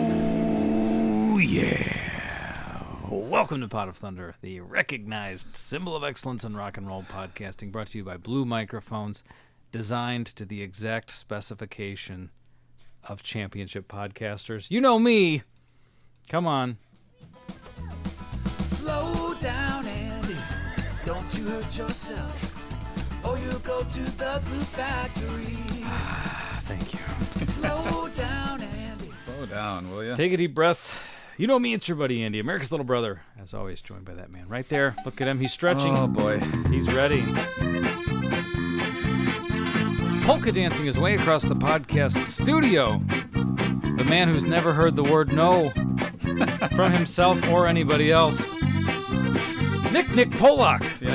Oh, yeah. Welcome to Pot of Thunder, the recognized symbol of excellence in rock and roll podcasting, brought to you by Blue Microphones, designed to the exact specification of championship podcasters. You know me. Come on. Slow down, Andy. Don't you hurt yourself, or you'll go to the glue factory. Thank you. Slow down, Andy. Slow down, will you? Take a deep breath. You know me, it's your buddy Andy, America's little brother. As always, joined by that man right there. Look at him, he's stretching. Oh, boy. He's ready. Polka dancing his way across the podcast studio. The man who's never heard the word no from himself or anybody else. Nick Polak. See,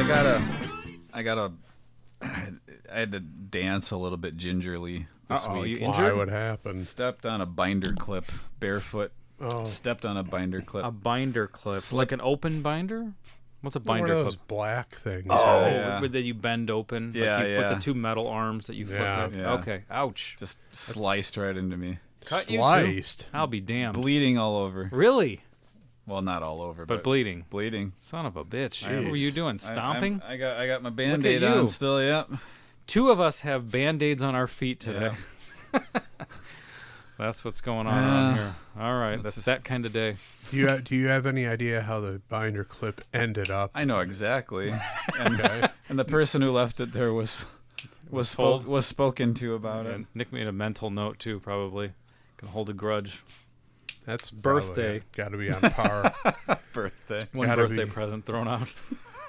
I had to dance a little bit gingerly this Uh-oh, week. you Why? injured? What happened? Stepped on a binder clip, barefoot. Oh, Stepped on a binder clip. A binder clip. Like an open binder? What's a binder one of those clip? black things. Oh, yeah. that you bend open? Yeah, like you put yeah. the two metal arms that you flip Yeah. it? Yeah. Okay, ouch. Just sliced right into me. Cut you too? Sliced. I'll be damned. Bleeding all over. Really? Well, not all over, But bleeding. bleeding. Son of a bitch. Jeez. What were you doing? Stomping? I got my Band-Aid you. on still, yep. Two of us have Band-Aids on our feet today. That's what's going on around here. All right, that's just- that kind of day. Do you have any idea how the binder clip ended up? I know exactly. Okay. And the person who left it there was told. spoken to about it. And Nick made a mental note too, probably. Can hold a grudge. That's Birthday. Got to be on par. Birthday. One Gotta birthday be. present thrown out.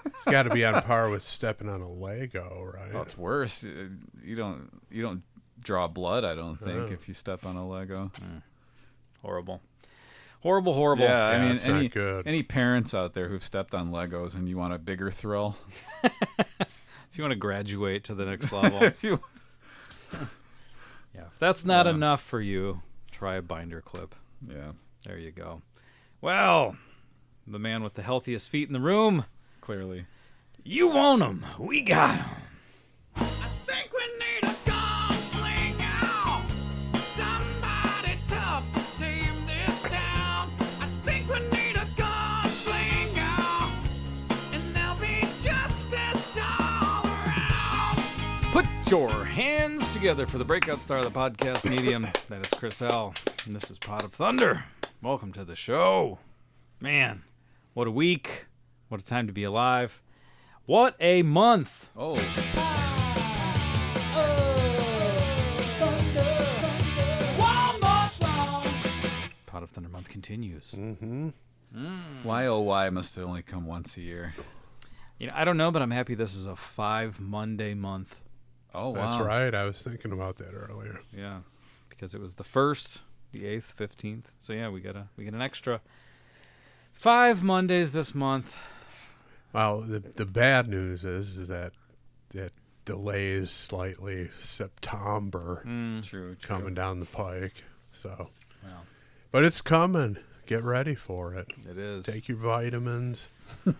It's got to be on par with stepping on a Lego, right? Oh, it's worse. You don't draw blood, I don't think, Oh. if you step on a Lego. Horrible. Horrible. Yeah, I mean, it's not good. any parents out there who've stepped on Legos and you want a bigger thrill, If you want to graduate to the next level. if you Yeah, if that's not Yeah. enough for you, try a binder clip. yeah, There you go. Well, the man with the healthiest feet in the room. clearly. You want him. We got him. I think we need a gunslinger. Somebody tough to tame this town. I think we need a gunslinger. And there'll be justice all around. Put your hands together for the breakout star of the podcast medium. That is Chris L. And this is Pot of Thunder. Welcome to the show. Man, what a week. What a time to be alive. What a month. Oh, One more song. Pot of Thunder month continues. why oh why must it only come once a year? You know, I don't know, but I'm happy this is a 5 Monday month. Oh wow, That's right. I was thinking about that earlier. Yeah, because it was the 1st, the 8th, 15th. So yeah, we get an extra 5 Mondays this month. Well, the bad news is that it delays slightly September True. coming down the pike. So, Well, but it's coming. Get ready for it. it is. Take your vitamins. It'll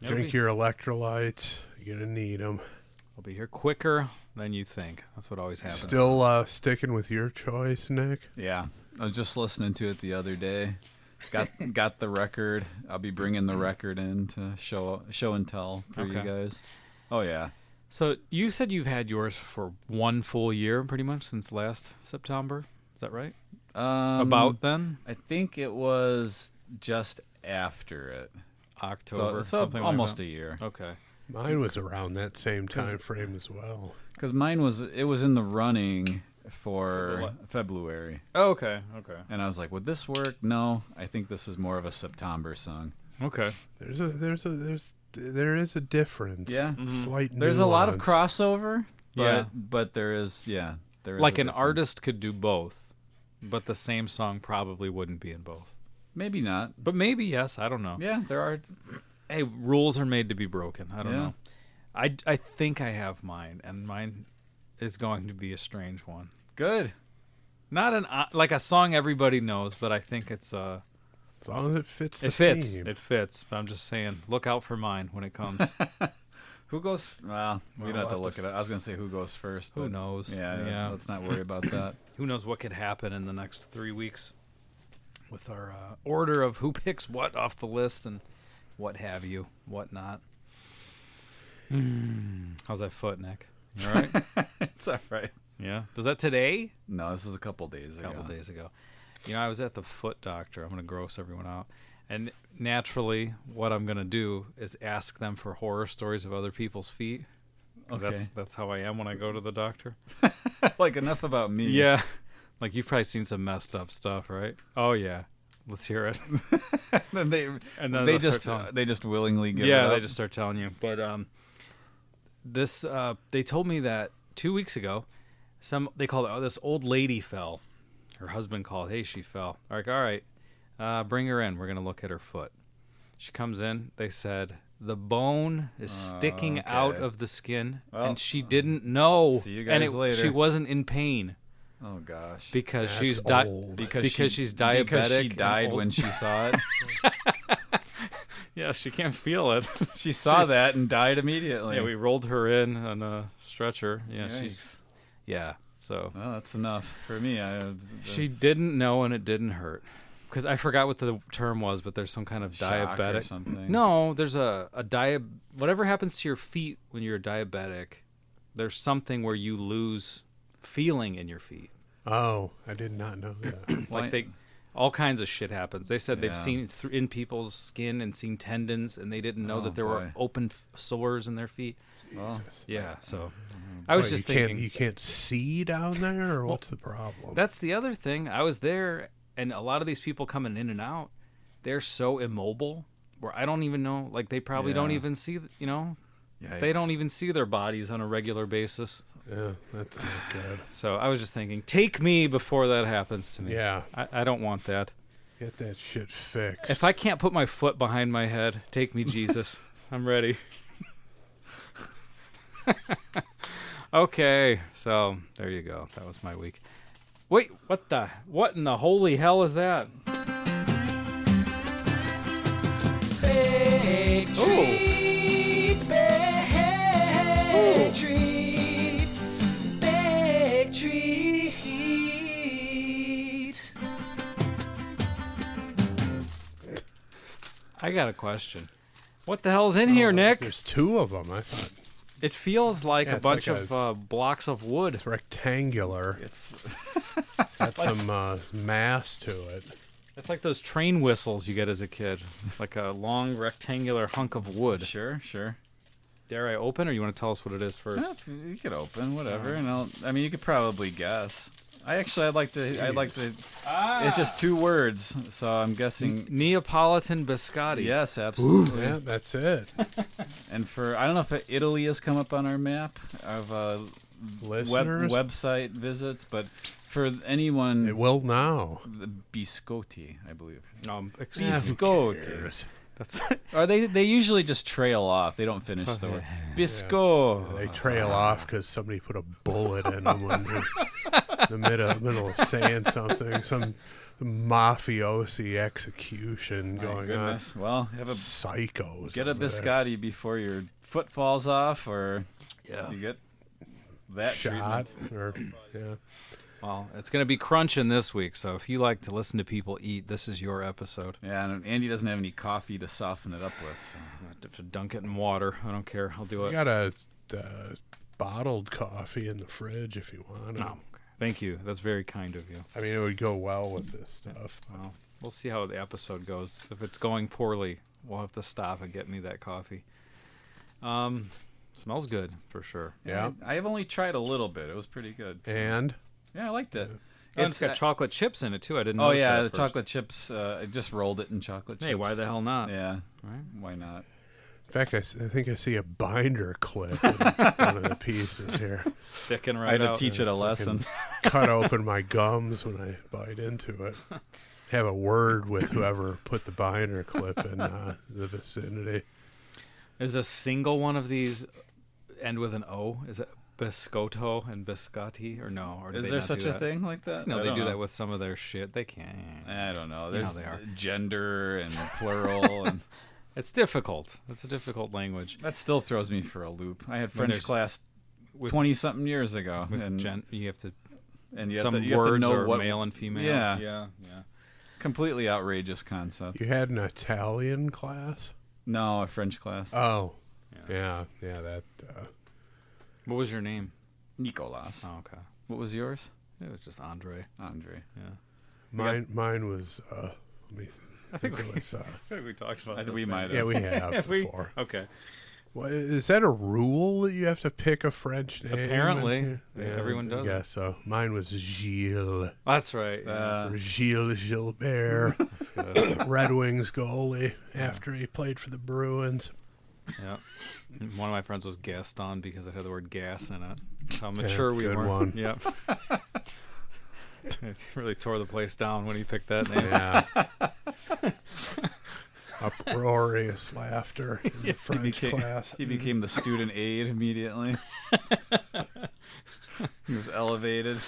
Drink be- your electrolytes. You're gonna need them. I'll be here quicker than you think. That's what always happens. Still sticking with your choice, Nick? Yeah, I was just listening to it the other day. Got the record. I'll be bringing the record in to show and tell for you Okay. guys. Oh yeah. So you said you've had yours for 1 full year, pretty much since last September. Is that right? About then, I think it was just after it. October, So something almost like a year. that. Okay. Mine was around that same time frame as well. Because mine was in the running For for what? February, Oh, okay. Okay. and I was like, would this work? No, I think this is more of a September song. Okay. There is a difference. Yeah. Slight There's a lot of nuance. crossover, but Yeah. but there is there is Like a an difference. artist could do both, but the same song probably wouldn't be in both. Maybe not. But maybe yes. I don't know. Yeah, there are. Hey, rules are made to be broken. I don't Yeah. know. I think I have mine, and mine is going to be a strange one. Good. Not like a song everybody knows, but I think it's As long as it fits the it fits. theme. It fits. But I'm just saying, look out for mine when it comes. Who goes? Well, we Well, don't have to we'll look at it. I was gonna say who goes first. Who but knows? Yeah, Yeah. Let's not worry about that. who knows what could happen in the next 3 weeks with our order of who picks what off the list and what have you, what not. How's that foot, Nick? You all right? It's all right. Yeah. Does that today? No, this was a couple days ago. A couple days ago. You know, I was at the foot doctor. I'm going to gross everyone out. And naturally, what I'm going to do is ask them for horror stories of other people's feet. Okay. That's how I am when I go to the doctor. Like, enough about me. Yeah. Like, you've probably seen some messed up stuff, right? Oh, yeah. Let's hear it. Then they they'll just start telling- they just willingly give it Yeah, up. they just start telling you. But they told me that 2 weeks ago, they called it, this old lady fell. Her husband called, hey, she fell. Like, all right, bring her in. We're going to look at her foot. She comes in. They said the bone is sticking okay. out of the skin, Well, and she didn't know. see you guys later. She wasn't in pain Oh gosh. because That's she's old. Because she's diabetic. Because she and died old. when she saw it. Yeah, she can't feel it. She saw that and died immediately. Yeah, we rolled her in on a stretcher. Yeah, Yikes. she's so Well, that's enough for me. she didn't know and it didn't hurt. Because I forgot what the term was, but there's some kind of shock or diabetic. something. No, there's a whatever happens to your feet when you're diabetic, there's something where you lose feeling in your feet. Oh, I did not know that. Like all kinds of shit happens. They said they've Yeah. seen in people's skin and seen tendons, and they didn't know Oh, that there were boy. open sores in their feet. Well, Yeah, so I was What, just you thinking. you can't see down there, or what's the problem? That's the other thing. I was there, and a lot of these people coming in and out, they're so immobile where I don't even know. Like, they probably don't Yeah. even see, they yikes. don't even see their bodies on a regular basis. Yeah, that's not good. So I was just thinking, take me before that happens to me. Yeah, I don't want that. get that shit fixed. If I can't put my foot behind my head, take me, Jesus. I'm ready. Okay, so there you go. That was my week. Wait, what in the holy hell is that? Big Ooh. treat, big treat, big treat. I got a question. What the hell's in here, Nick? There's two of them. I thought It feels like Yeah, a it's bunch like of blocks of wood. it's rectangular. It's Got some mass to it. It's like those train whistles you get as a kid, like a long rectangular hunk of wood. sure. Dare I open, or you want to tell us what it is first? Yeah, you could open whatever, and you could probably guess. I'd like to. It's just two words, so I'm guessing. Neapolitan biscotti. Yes, absolutely. Yeah, that's it. And I don't know if Italy has come up on our map of Listeners, website visits, but for anyone, it will now. the biscotti, I believe. Excuse me. Biscotti. That's Or they usually just trail off. They don't finish the word. Bisco. They trail off because somebody put a bullet in them when they're in the middle of saying something. Some mafiosi execution My going on. goodness. Well, Psychos. get a over there. biscotti before your foot falls off, or yeah. you get that Shot treatment. or yeah. Well, it's going to be crunching this week, so if you like to listen to people eat, this is your episode. Yeah, and Andy doesn't have any coffee to soften it up with. So. I'm going to have to dunk it in water. I don't care. I'll do You it. got a bottled coffee in the fridge if you want. No. Thank you. That's very kind of you. I mean, it would go well with this stuff. Well, we'll see how the episode goes. If it's going poorly, we'll have to stop and get me that coffee. Smells good for sure. Yeah. I have only tried a little bit. It was pretty good. So. And Yeah, I liked it. And it's got chocolate chips in it too. I didn't. Oh notice yeah, that the at first. chocolate chips. I just rolled it in chocolate chips. Hey, why the hell not? Yeah, Right? why not? in fact, I think I see a binder clip in one of the pieces here. Sticking I right had to out. teach it a lesson. Cut open my gums when I bite into it. Have a word with whoever put the binder clip in the vicinity. Is a single one of these end with an O? Is it biscotto and biscotti, or no? Or do Is they there not such do a that? thing like that? No, I they don't do know. that with some of their shit. They can't. I don't know. You know There's they are. gender and plural, and It's difficult. It's a difficult language. that still throws me for a loop. I had When French there's- class With 20-something years ago, with and you have to and you Some have to words know are what male and female. Yeah. Yeah. completely outrageous concept. You had an Italian class? No, a French class. Oh, yeah, that. What was your name? Nicolas. Oh, okay. What was yours? It was just Andre. Andre. Yeah. Mine was. Let me. I think it was. I feel like we talked about I think this. we might have. Yeah, we have Yeah, before. Okay. Well, is that a rule that you have to pick a French name? Apparently. Yeah, everyone does Yeah, it. so mine was Gilles. That's right. Yeah. For Gilles Gilbert, Red Wings goalie, after he played for the Bruins. Yeah. One of my friends was Gaston because it had the word gas in it. So I'm Yeah, sure we good weren't. one. Yep. It really tore the place down when he picked that name. Yeah. Uproarious laughter in the French class. He became the student aide immediately. He was elevated.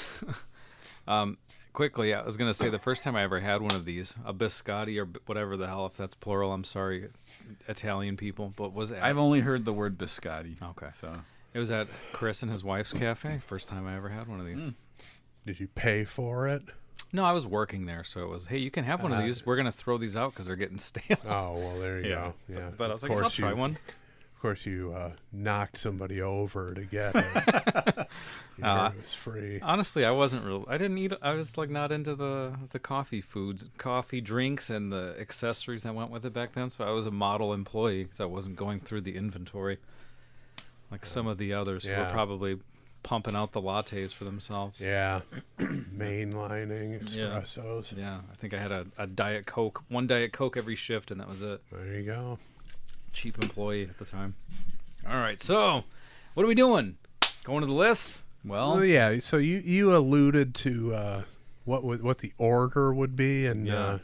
Quickly, I was going to say the first time I ever had one of these, a biscotti or whatever the hell, if that's plural, I'm sorry, Italian people, but was it? I've only heard the word biscotti. Okay. So It was at Chris and his wife's cafe. First time I ever had one of these. Did you pay for it? No, I was working there, so it was, hey, you can have one of these. We're going to throw these out because they're getting stale. Oh, well, there you go. Yeah. But I was Of like, I'll course try you- one. Of course, you knocked somebody over to get it. You heard it was free. Honestly, I didn't eat, I was like not into the coffee foods, coffee drinks, and the accessories that went with it back then, so I was a model employee because I wasn't going through the inventory like some of the others who were Yeah. probably pumping out the lattes for themselves. Yeah. Mainlining espressos. Yeah, I think I had a Diet Coke, one Diet Coke every shift, and that was it. There you go. Cheap employee at the time. All right, so what are we doing? Going to the list? well, Well, yeah. So you alluded to what the order would be, and Yeah.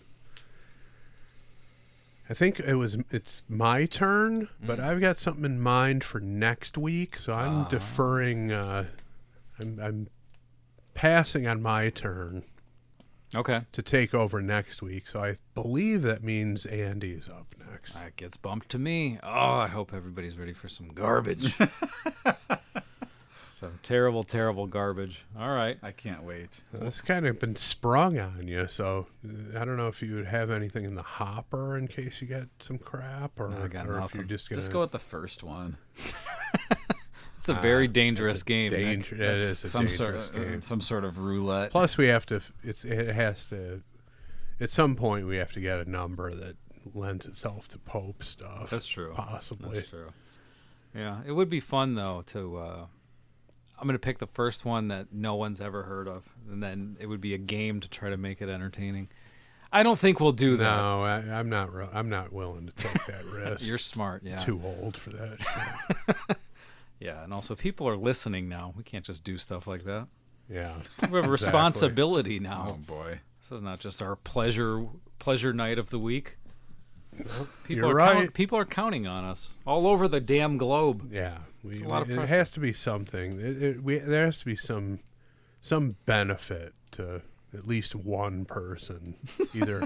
I think it's my turn, but I've got something in mind for next week, so I'm deferring. I'm passing on my turn Okay. to take over next week. So I believe that means Andy's up next. That gets bumped to me. Oh, I hope everybody's ready for some garbage. Some terrible, terrible garbage. All right. I can't wait. It's kind of been sprung on you, so I don't know if you would have anything in the hopper in case you get some crap, or, No, I got or if nothing. you're just gonna Just go with the first one. It's a very dangerous game. Nick. It is a some sort dangerous of game. some sort of roulette. Plus, we have to. It has to. At some point, we have to get a number that lends itself to Pope stuff. That's true. Possibly. That's true. Yeah, it would be fun though to. I'm gonna pick the first one that no one's ever heard of, and then it would be a game to try to make it entertaining. I don't think we'll do that. No, I'm not. I'm not willing to take that risk. You're smart. Yeah. too old for that shit. Yeah, and also people are listening now. We can't just do stuff like that. Yeah. We have a Exactly. responsibility now. Oh boy. This is not just our pleasure night of the week. People You're are right. people are counting on us all over the damn globe. Yeah, a lot of it pressure. has to be something. There has to be some benefit to at least one person, either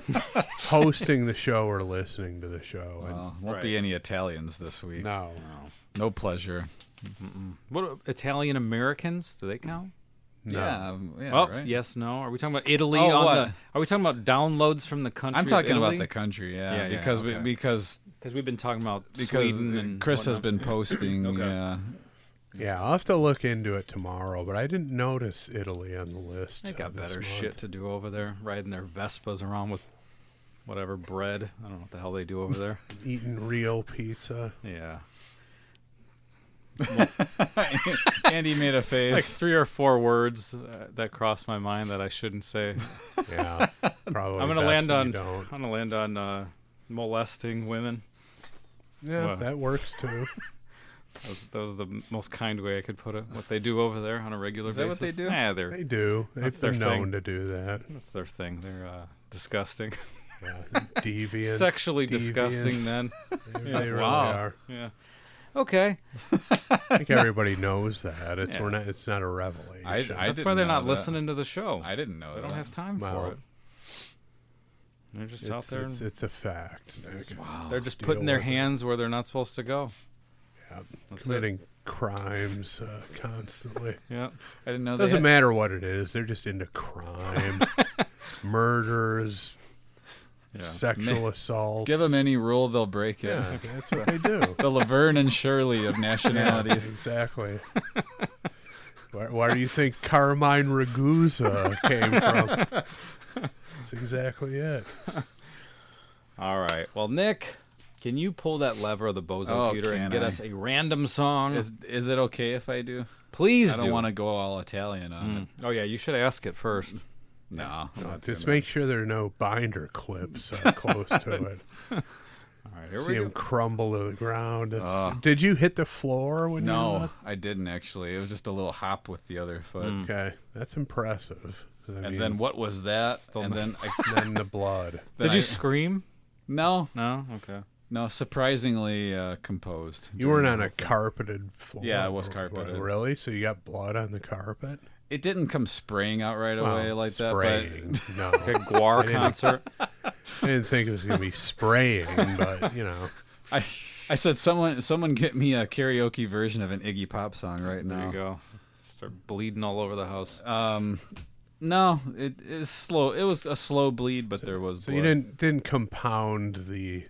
hosting the show or listening to the show. Well, won't Right. be any Italians this week. And no, No pleasure. What Italian Americans? Do they count? no. Yeah. Oh, right? yes, no. Are we talking about Italy? Oh, on what? the? Are we talking about downloads from the country? I'm talking of about Italy? the country. Yeah. Yeah, yeah, because okay. because Because we've been talking about because Sweden and Chris has whatnot. been posting. Okay. Yeah, I'll have to look into it tomorrow. But I didn't notice Italy on the list. They got this better month. shit to do over there, riding their Vespas around with whatever bread. I don't know what the hell they do over there. Eating real pizza. Yeah. Andy made a face. Like 3 or 4 words that crossed my mind that I shouldn't say. Yeah, probably. I'm gonna best land that you on. don't. I'm gonna land on molesting women. Yeah, Well. that works too. That was the most kind way I could put it. What they do over there on a regular Is that basis. what they do? Yeah, They do. They've That's their been known thing. to do that. that's their thing. They're disgusting, Yeah, deviant. sexually devious. disgusting men. They really Wow. are. Yeah. Okay. I think everybody knows that. It's Yeah. we're not. It's not a revelation. I That's didn't why they're know not that. listening to the show. I didn't know They that. don't have time Wow. for it. They're just out there. and It's a fact. Nick. Wow. they're just deal putting their with it. hands where they're not supposed to go. Yeah. That's it. Committing crimes constantly. Yeah. I didn't know Doesn't matter what it is. They're just into crime, murders, sexual assaults. Give them any rule, they'll break it. Yeah, that's what they do. The Laverne and Shirley of nationalities. Exactly. Where do you think Carmine Ragusa came from? That's exactly it. All right. Well, Nick, can you pull that lever of the Bozo computer and get us a random song? Is it okay if I do? Please I don't want to go all Italian on it. Oh, yeah, you should ask it first. No. Just make sure there are no binder clips close to it. All right, here See we him go. crumble to the ground. Did you hit the floor when you No, I didn't actually. It was just a little hop with the other foot. Okay, that's impressive. And then what was that? And then then the blood. Did you scream? No, No? Okay. no. Surprisingly composed. You weren't during on the a whole thing. carpeted floor. Yeah, it was What, carpeted. really? So you got blood on the carpet? It didn't come spraying out right away Well, like spraying. that. No, A Guar concert. I didn't think it was going to be spraying, but But I said someone get me a karaoke version of an Iggy Pop song right There now. you go. Start bleeding all over the house. No, it is slow. It was a slow bleed, but there was So blood. you didn't compound the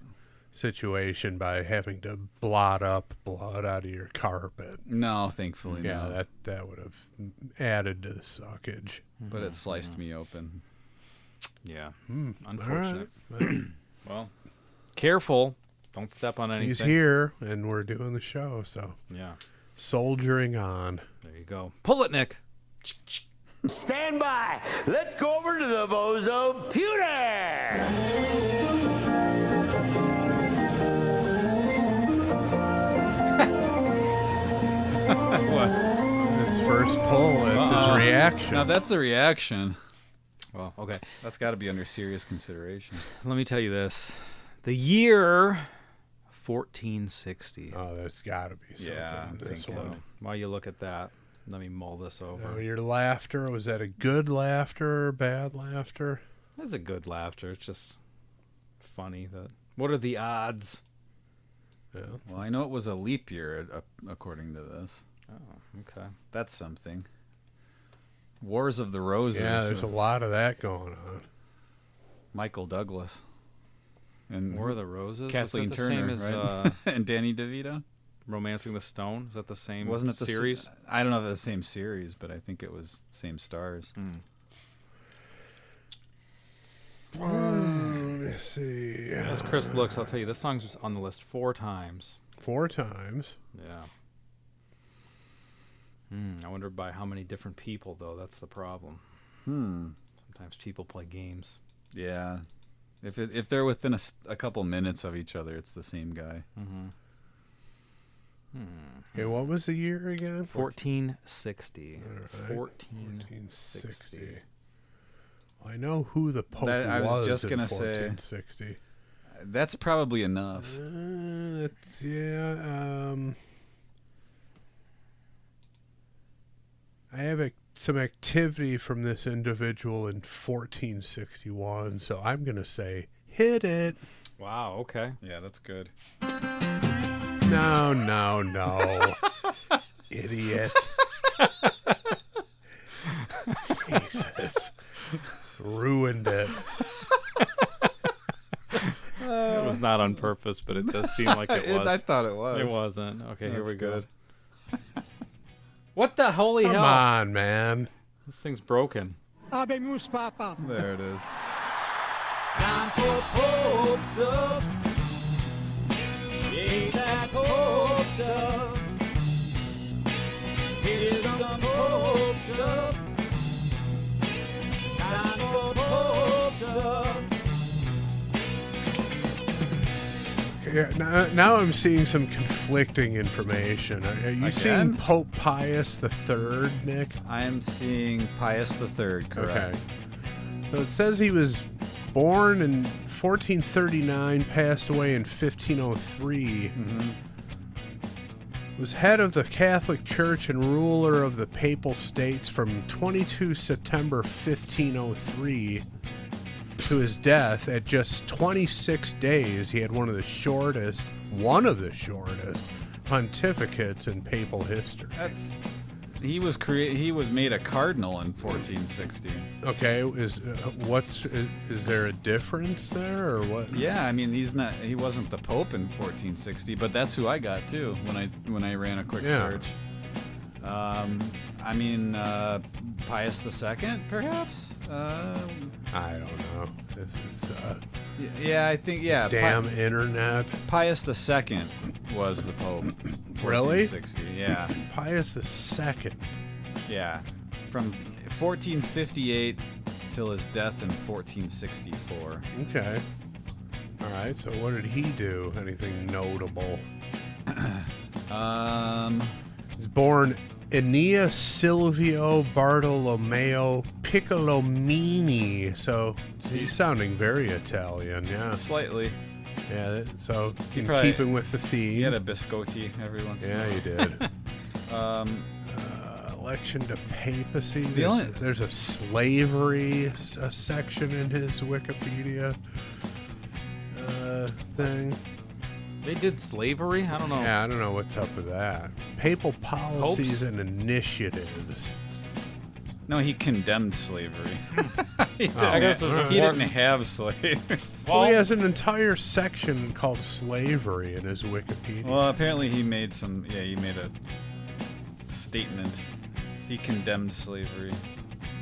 situation by having to blot up blood out of your carpet. No, thankfully Yeah, no. that would have added to the suckage. But it sliced me open. Yeah. All Unfortunate. right. Well, careful. Don't step on anything. He's here, and we're doing the show, so Yeah. soldiering on. There you go. Pull it, Nick. Stand by. Let's go over to the Bozo Pewter. What? His first pull, that's his reaction. Now that's the reaction. Well, okay. That's got to be under serious consideration. Let me tell you this. The year 1460. Oh, there's got to be something Yeah, in I this think so. one. While you look at that, let me mull this over. Now, your laughter, was that a good laughter or bad laughter? That's a good laughter. It's just funny. What are the odds? Yeah. Well, I know it was a leap year according to this. Oh, okay. That's something. Wars of the Roses. Yeah, there's a lot of that going on. Michael Douglas. And War of the Roses? Kathleen Was that the Turner, same right? as and Danny DeVito. Romancing the Stone? Is that the same Wasn't it the series? I don't know if it was the same series, but I think it was same stars. Let me see. As Chris looks, I'll tell you, this song's just on the list 4 times. 4 times. Yeah. I wonder by how many different people, though. That's the problem. Sometimes people play games. Yeah. If they're within a couple minutes of each other, it's the same guy. Okay, what was the year again? 1460. right. 1460. I know who the Pope I was just in gonna say- 1460. That's probably enough. I have some activity from this individual in 1461, so I'm going to say hit it. Wow, okay. Yeah, that's good. No. Idiot. Jesus. Ruined it. It was not on purpose, but it does seem like it was. I thought it was. It wasn't. Okay, here That's we go. good. What the holy Come hell? on, man. This thing's broken. There it is. Time for Pope stuff. Yeah, that Pope stuff. Here's some Pope stuff. Time for Pope stuff. Yeah, now I'm seeing some conflicting information. Are you seeing Again? Pope Pius III, Nick? I am seeing Pius III, correct. Okay. So it says he was born in 1439, passed away in 1503. Was head of the Catholic Church and ruler of the Papal States from 22 September 1503 to his death at just 26 days. He had one of the shortest pontificates in papal history. He was made a cardinal in 1460. Okay, is there a difference there or what? Yeah, I mean he wasn't the Pope in 1460, but that's who I got too when I ran a quick search. Pius II, perhaps. I don't know. This is Yeah, I think damn internet. Pius II was the Pope. Really? 1460. Yeah, Pius II. yeah, from 1458 till his death in 1464. Okay. All right. So what did he do? Anything notable? He's born Enea Silvio Bartolomeo Piccolomini. So he's sounding very Italian, yeah. Slightly. Yeah, so in probably- keeping with the theme. He had a biscotti every once in a Yeah, while. he did. Um, Election to papacy. The only- There's a slavery section in his Wikipedia thing. They did slavery? I don't know. Yeah, I don't know what's up with that. Papal policies and initiatives. no, he condemned slavery. he didn't, I guess he it's didn't important. have slaves. Well, he has an entire section called slavery in his Wikipedia. Well, apparently he made a statement. He condemned slavery,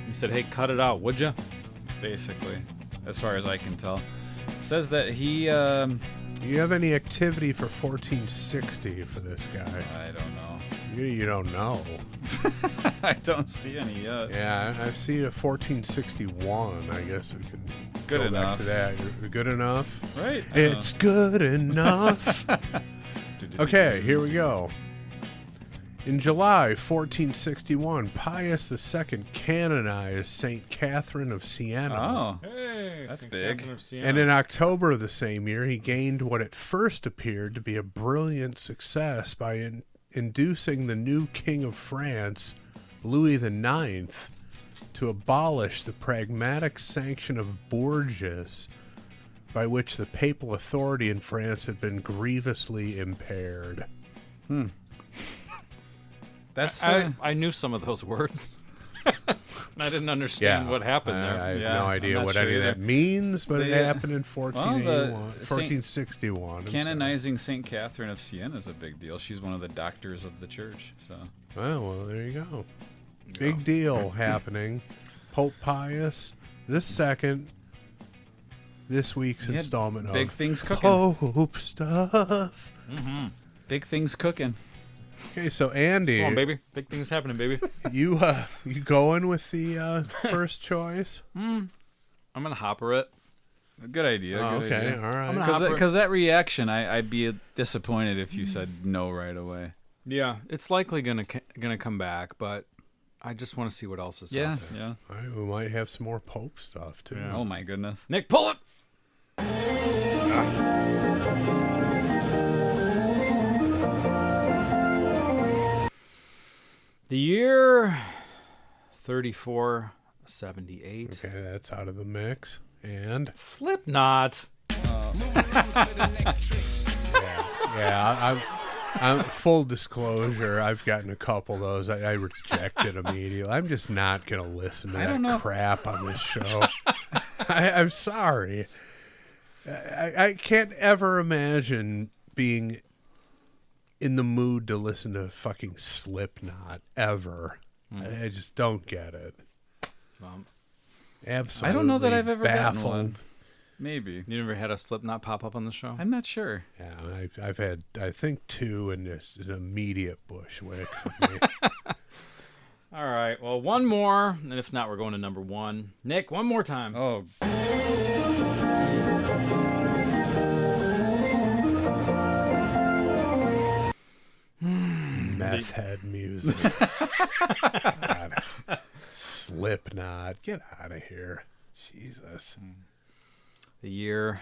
He said, hey, cut it out, would you? basically, as far as I can tell. It says that he, Do you have any activity for 1460 for this guy? I don't know. You don't know. I don't see any yet. Yeah, I see a 1461. I guess we can Good go enough. back to that. You're good enough? Right? It's good enough. Okay, here we go. In July 1461, Pius II canonized St. Catherine of Siena. Oh, Hey, That's big. And in October of the same year, he gained what at first appeared to be a brilliant success by inducing the new King of France, Louis IX, to abolish the pragmatic sanction of Bourges, by which the papal authority in France had been grievously impaired. that's I knew some of those words. I didn't understand what happened there. I have Yeah, no I'm idea not what sure any of that either. means, but it The, happened in 1461. I'm sorry. canonizing St. Catherine of Siena is a big deal. She's one of the doctors of the church. So Well, there you go. Big deal happening. Pope Pius II. This week's He had installment big of things cooking. Pope Stuff. Big things cooking. Okay, so Andy, Come on, baby. Big things happening, baby. you going with the first choice? I'm going to hopper it. Good idea. Oh, good okay, idea. all right. I'm gonna- Because that reaction, I'd be disappointed if you said no right away. Yeah, it's likely gonna come back, but I just want to see what else is Yeah, out there. yeah. All right, we might have some more Pope stuff too. Yeah. Oh my goodness. Nick, pull it! The year 3478. Okay, that's out of the mix. And Slipknot. yeah, I'm full disclosure. I've gotten a couple of those. I rejected immediately. I'm just not gonna listen to I don't that know. crap on this show. I'm sorry. I can't ever imagine being in the mood to listen to fucking Slipknot ever. I just don't get it. Absolutely. I don't know that I've ever gotten baffled. one. Maybe. You never had a Slipknot pop up on the show? I'm not sure. Yeah, I've had, I think, two, and it's an immediate Bushwick for me. All right. Well, one more, and if not, we're going to number one. Nick, one more time. Oh, Meth head music. God. Slipknot. Get out of here. Jesus. The year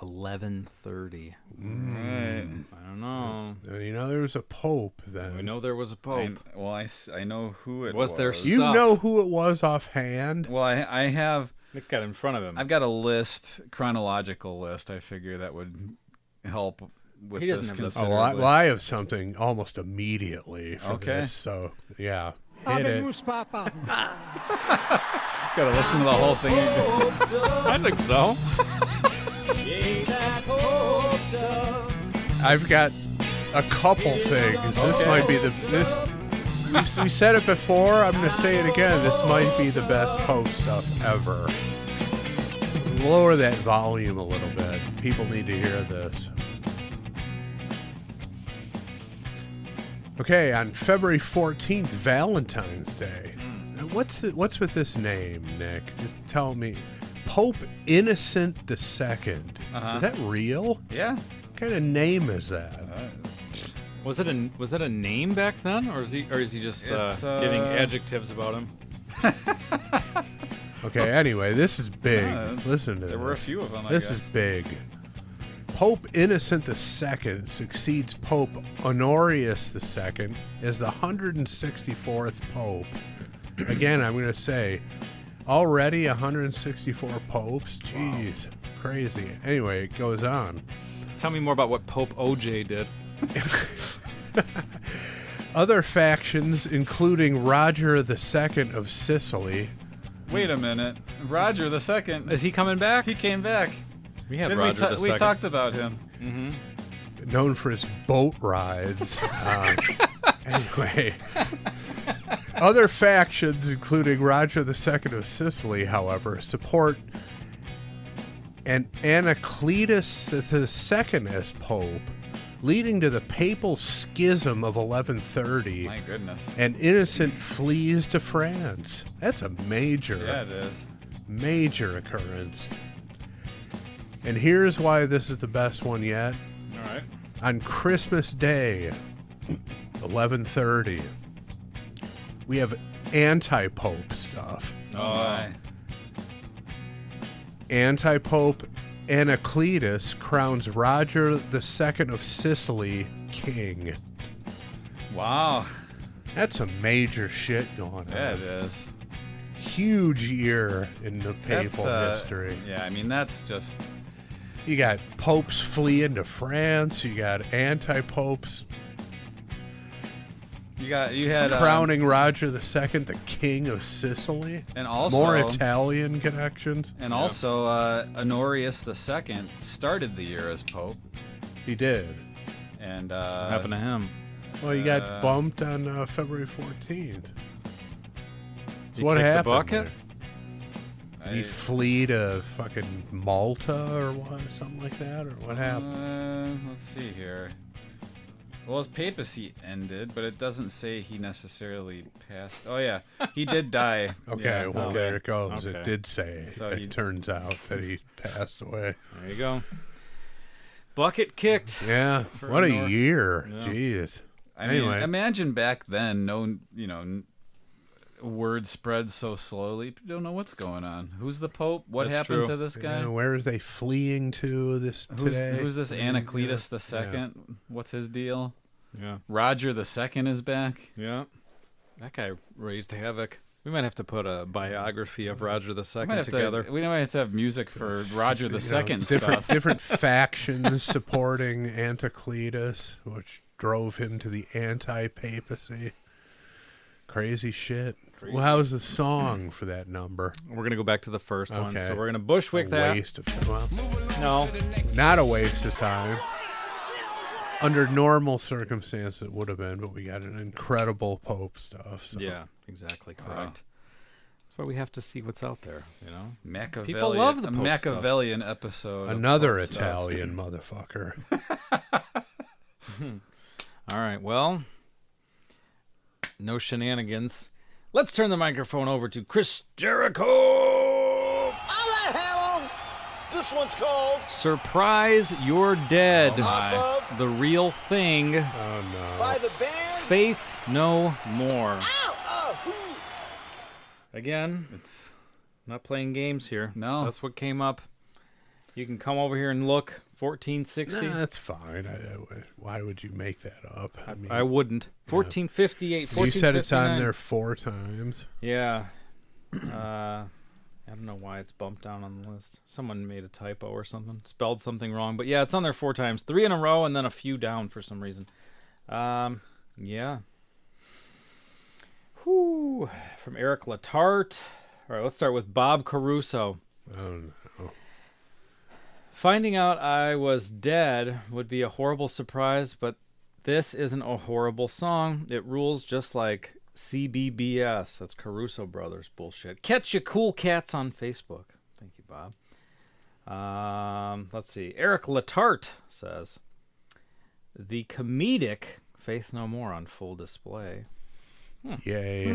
1130. right. I don't know. You know, there was a pope We then. know there was a pope. I know who it Was there You stuff? know who it was offhand? Well, I have. Nick's got it in front of him. I've got a list, chronological list. I figure that would help with He doesn't this have the- considerably. Well, I have something almost immediately for Okay. this. So yeah, hit it. Gotta listen to the whole thing. I think so. I've got a couple things. This Okay. might be we said it before. I'm going to say it again. This might be the best Pope stuff ever. Lower that volume a little bit. People need to hear this. Okay, on February 14th, Valentine's Day. Now, what's with this name, Nick? Just tell me. Pope Innocent II. Uh-huh. Is that real? Yeah. What kind of name is that? Was that a name back then, or is he just It's, giving adjectives about him? Okay, anyway, this is big. Yeah, Listen to There were a few of them, I This guess. is big. Pope Innocent II succeeds Pope Honorius II as the 164th Pope. Again, I'm going to say, already 164 popes? Jeez, crazy. Anyway, it goes on. Tell me more about what Pope OJ did. Other factions, including Roger II of Sicily. Wait a minute. Roger the Second. Is he coming back? He came back. We had Didn't Roger the we Second. talked about him. Known for his boat rides. Anyway, other factions, including Roger II of Sicily, however, support an Anacletus II as pope, leading to the papal schism of 1130. My goodness. And Innocent flees to France. That's a major, Yeah, it is. major occurrence. And here's why this is the best one yet. All right. On Christmas Day, 1130, we have anti-pope stuff. Oh, my. Anti-pope Anacletus crowns Roger II of Sicily king. Wow. That's some major shit going on. Yeah, it is. Huge year in the That's, papal history. Yeah, I mean, that's just... You got popes fleeing to France. You got anti-popes You had... crowning Roger II the king of Sicily. and also... More Italian connections. And also, Honorius II started the year as Pope. He did. And, What happened to him? Well, you got bumped on February 14th. Did he What kick the happened? bucket? He flee to fucking Malta or what, something like that, or what happened? Let's see here. Well, his papacy ended, but it doesn't say he necessarily passed. Oh, yeah. He did die. Okay, Yeah, well, okay. there it goes. Okay. It did say. So it he- turns out that he passed away. There you go. Bucket kicked. Yeah, what a Honor- year. Yeah. Jeez. I mean, Anyway. imagine back then, word spread so slowly. People don't know what's going on. Who's the Pope? What That's happened true. to this guy? Yeah, where is they fleeing to today? Who's this Anacletus II? Yeah. What's his deal? Yeah. Roger II is back. Yeah. That guy raised havoc. We might have to put a biography of Roger II Might have together. we might have to have music for Roger II different stuff. different factions supporting Anacletus, which drove him to the anti-papacy. Crazy shit. Well, how's the song for that number? We're going to go back to the first one. Okay. So we're going to Bushwick A that. waste of time. Well, No. not a waste of time. Under normal circumstances, it would have been, but we got an incredible Pope stuff. So. Yeah, exactly correct. That's why we have to see what's out there, you know? Machiavellian, People love the a Pope Machiavellian episode. of Another Pope stuff. Italian motherfucker. All right, well, no shenanigans. Let's turn the microphone over to Chris Jericho. All right, Hamill. This one's called Surprise, You're Dead. Off of The Real Thing. Oh, no. by the band. Faith No More. Ow, hoo. Again, It's not playing games here. No. That's what came up. You can come over here and look. 1460. Nah, that's fine. Why would you make that up? I mean, I wouldn't. 1458, you said it's on 1459. there 4 times. Yeah. I don't know why it's bumped down on the list. Someone made a typo or something, spelled something wrong. But yeah, it's on there 4 times, 3 in a row, and then a few down for some reason. Yeah. Whew. From Eric Letarte. All right, let's start with Bob Caruso. Oh, no. Finding out I was dead would be a horrible surprise, but this isn't a horrible song. It rules just like CBBS. That's Caruso Brothers bullshit. Catch your cool cats on Facebook. Thank you, Bob. Let's see. Eric Letarte says, the comedic Faith No More on full display. Yay.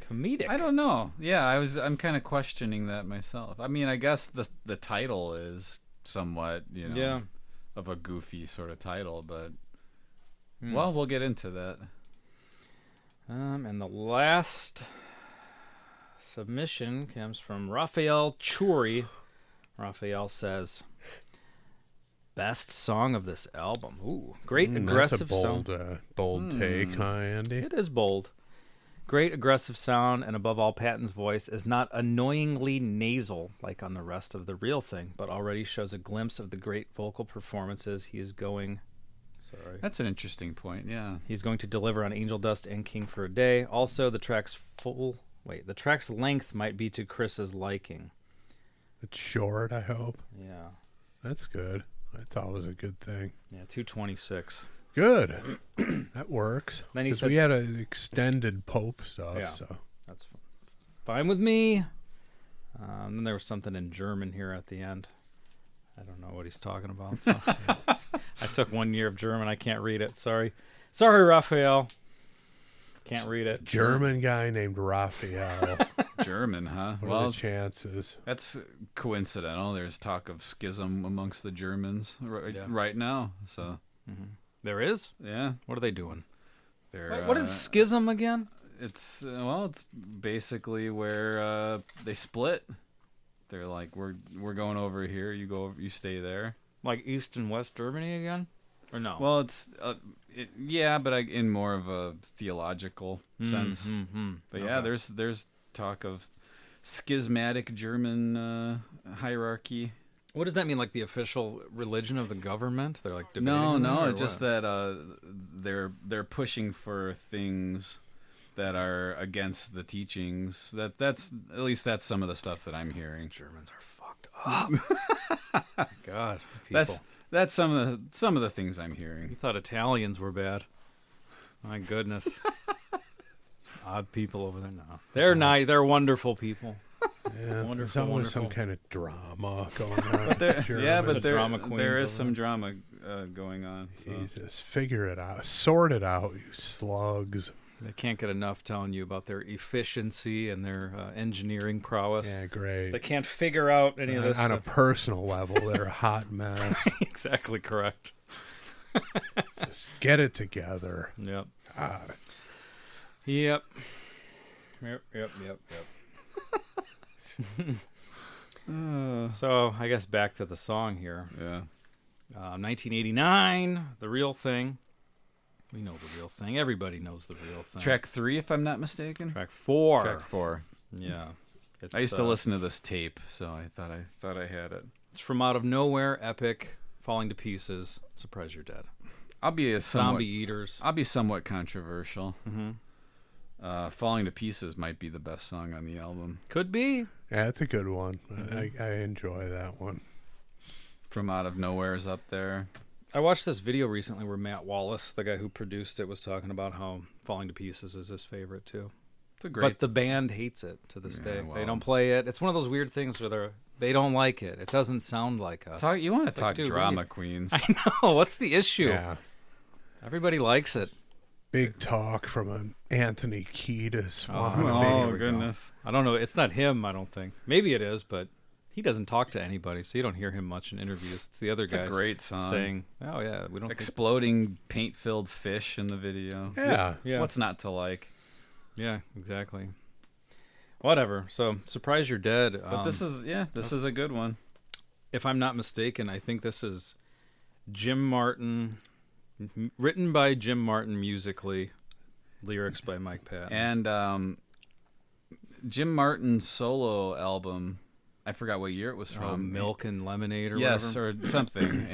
Comedic. I don't know. Yeah, I'm kind of questioning that myself. I mean, I guess the title is somewhat, Yeah. of a goofy sort of title, but well, we'll get into that. And the last submission comes from Raphael Churi. Raphael says, best song of this album. Ooh, great aggressive That's a song. bold take, huh, Andy? It is bold. Great aggressive sound, and above all, Patton's voice is not annoyingly nasal like on the rest of The Real Thing, but already shows a glimpse of the great vocal performances he is going. Sorry. That's an interesting point. Yeah. He's going to deliver on Angel Dust and King for a Day. Also, the track's length might be to Chris's liking. It's short, I hope. Yeah. That's good. That's always a good thing. Yeah, 2:26. Good. That works. Then he 'Cause said- we had an extended Pope stuff, Yeah. so. That's fine with me. Then there was something in German here at the end. I don't know what he's talking about. So I took 1 year of German. I can't read it. Sorry, Raphael. Can't read it. German guy named Raphael. German, huh? What are Well, the chances? that's coincidental. There's talk of schism amongst the Germans right now. So, There is? yeah. What are they doing? They're, What is schism again? It's it's basically where they split. They're like, we're going over here. You stay there. Like East and West Germany again? Or no? Well, it's yeah, but in more of a theological sense. But yeah, there's talk of schismatic German hierarchy. What does that mean? Like the official religion of the government? They're like debating No, on that, or it's just what? that they're pushing for things that are against the teachings. That's at least that's some of the stuff that I'm hearing. Germans are fucked up. God, people. That's some of the things I'm hearing. You thought Italians were bad. My goodness. Some odd people over there. No, they're nice. They're wonderful people. Yeah, Wonderful, there's always wonderful. some kind of drama going on. with the Yeah, Germans. but There's drama queens there over is some drama going on. So. Jesus, figure it out. Sort it out, you slugs. They can't get enough telling you about their efficiency and their engineering prowess. Yeah, great. They can't figure out any of this. On a stuff. personal level, they're a hot mess. Exactly correct. Just get it together. Yep. God. Yep. So I guess back to the song here. Yeah. 1989, The Real Thing. We know The Real Thing. Everybody knows The Real Thing. Track 3, if I'm not mistaken. Track 4. Track 4. Yeah. I used to listen to this tape, so I thought I had it. It's from Out of Nowhere, Epic, Falling to Pieces, Surprise You're Dead. I'll be Zombie Eaters. I'll be somewhat controversial. Mm-hmm. Falling to Pieces might be the best song on the album. Could be. Yeah, it's a good one. I enjoy that one. From Out of Nowhere is up there. I watched this video recently where Matt Wallace, the guy who produced it, was talking about how Falling to Pieces is his favorite too. It's a great. But the band hates it to this day. They well. don't play it. It's one of those weird things where they don't like it. It doesn't sound like us. you want to It's like, talk dude, drama queens? I know. What's the issue? Yeah. Everybody likes it. Big talk from an Anthony Kiedis. Oh, Here we go. goodness. I don't know. It's not him, I don't think. Maybe it is, but he doesn't talk to anybody, so you don't hear him much in interviews. It's the other It's a guys great song. saying, "Oh yeah, we don't." Exploding paint-filled fish in the video. Yeah. Yeah. What's not to like? Yeah, exactly. Whatever. So, Surprise You're Dead. But this is a good one. If I'm not mistaken, I think this is Jim Martin, written by Jim Martin musically, lyrics by Mike Patton. And Jim Martin's solo album. I forgot what year it was from. Milk and Lemonade or yes, whatever. or something.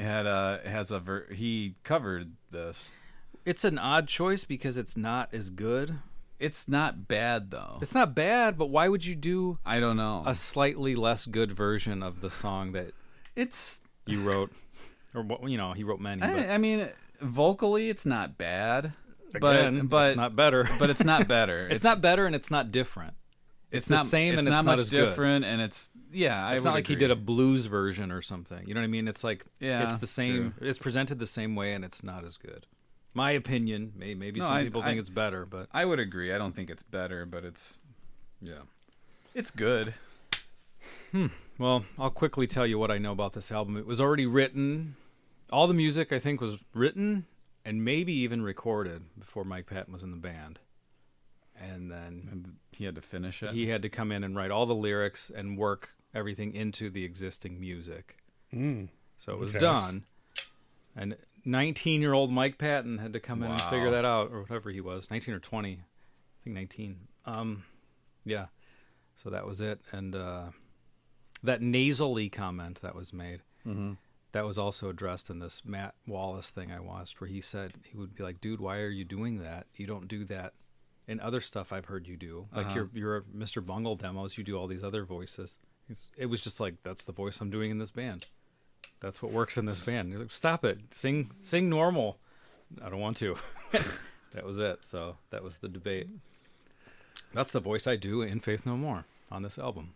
He covered this. It's an odd choice because it's not as good. It's not bad though. It's not bad, but why would you do I don't know. a slightly less good version of the song that It's. you wrote? Or, he wrote many. But I mean, vocally, it's not bad. again, but it's not better. But it's not better. it's not better and it's not different. It's the same and it's not much as good. different, and it's It's not like he did a blues version or something. You know what I mean? It's like Yeah, it's the same. true. It's presented the same way, and it's not as good. My opinion. Maybe No, some people think it's better, but I would agree. I don't think it's better, but it's good. Well, I'll quickly tell you what I know about this album. It was already written. All the music I think was written and maybe even recorded before Mike Patton was in the band. And then And he had to finish it. he had to come in and write all the lyrics and work everything into the existing music. So it was done. And 19-year-old Mike Patton had to come in and figure that out, or whatever he was, 19 or 20. I think 19. Yeah. So that was it. And that nasally comment that was made, that was also addressed in this Matt Wallace thing I watched, where he said, he would be like, dude, why are you doing that? You don't do that in other stuff I've heard you do. Like your Mr. Bungle demos, you do all these other voices. It was just like, that's the voice I'm doing in this band. That's what works in this band. He's like, stop it. Sing normal. I don't want to. That was it. So that was the debate. That's the voice I do in Faith No More on this album.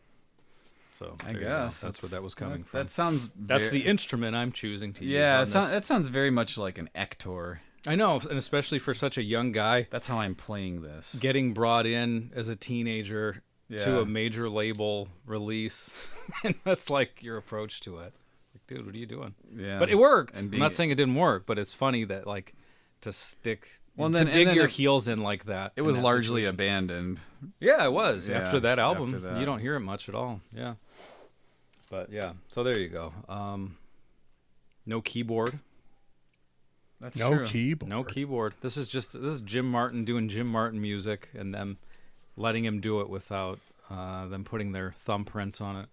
So I there you go. guess That's where that was coming from. That sounds. That's the instrument I'm choosing to use. Yeah, on this. that sounds very much like an Ector. I know, and especially for such a young guy, That's how I'm playing this. getting brought in as a teenager to Yeah. a major label release, and that's like your approach to it. Like, dude, what are you doing? Yeah, But it worked. And I'm not saying it didn't work, but it's funny that like to stick, Well, to and dig then your it- heels in like that. It in was that largely situation. abandoned. Yeah, it was. Yeah, After that album, after that. you don't hear it much at all. Yeah. But yeah, so there you go. No keyboard. That's No true. keyboard. No keyboard. This is Jim Martin doing Jim Martin music and them letting him do it without them putting their thumbprints on it.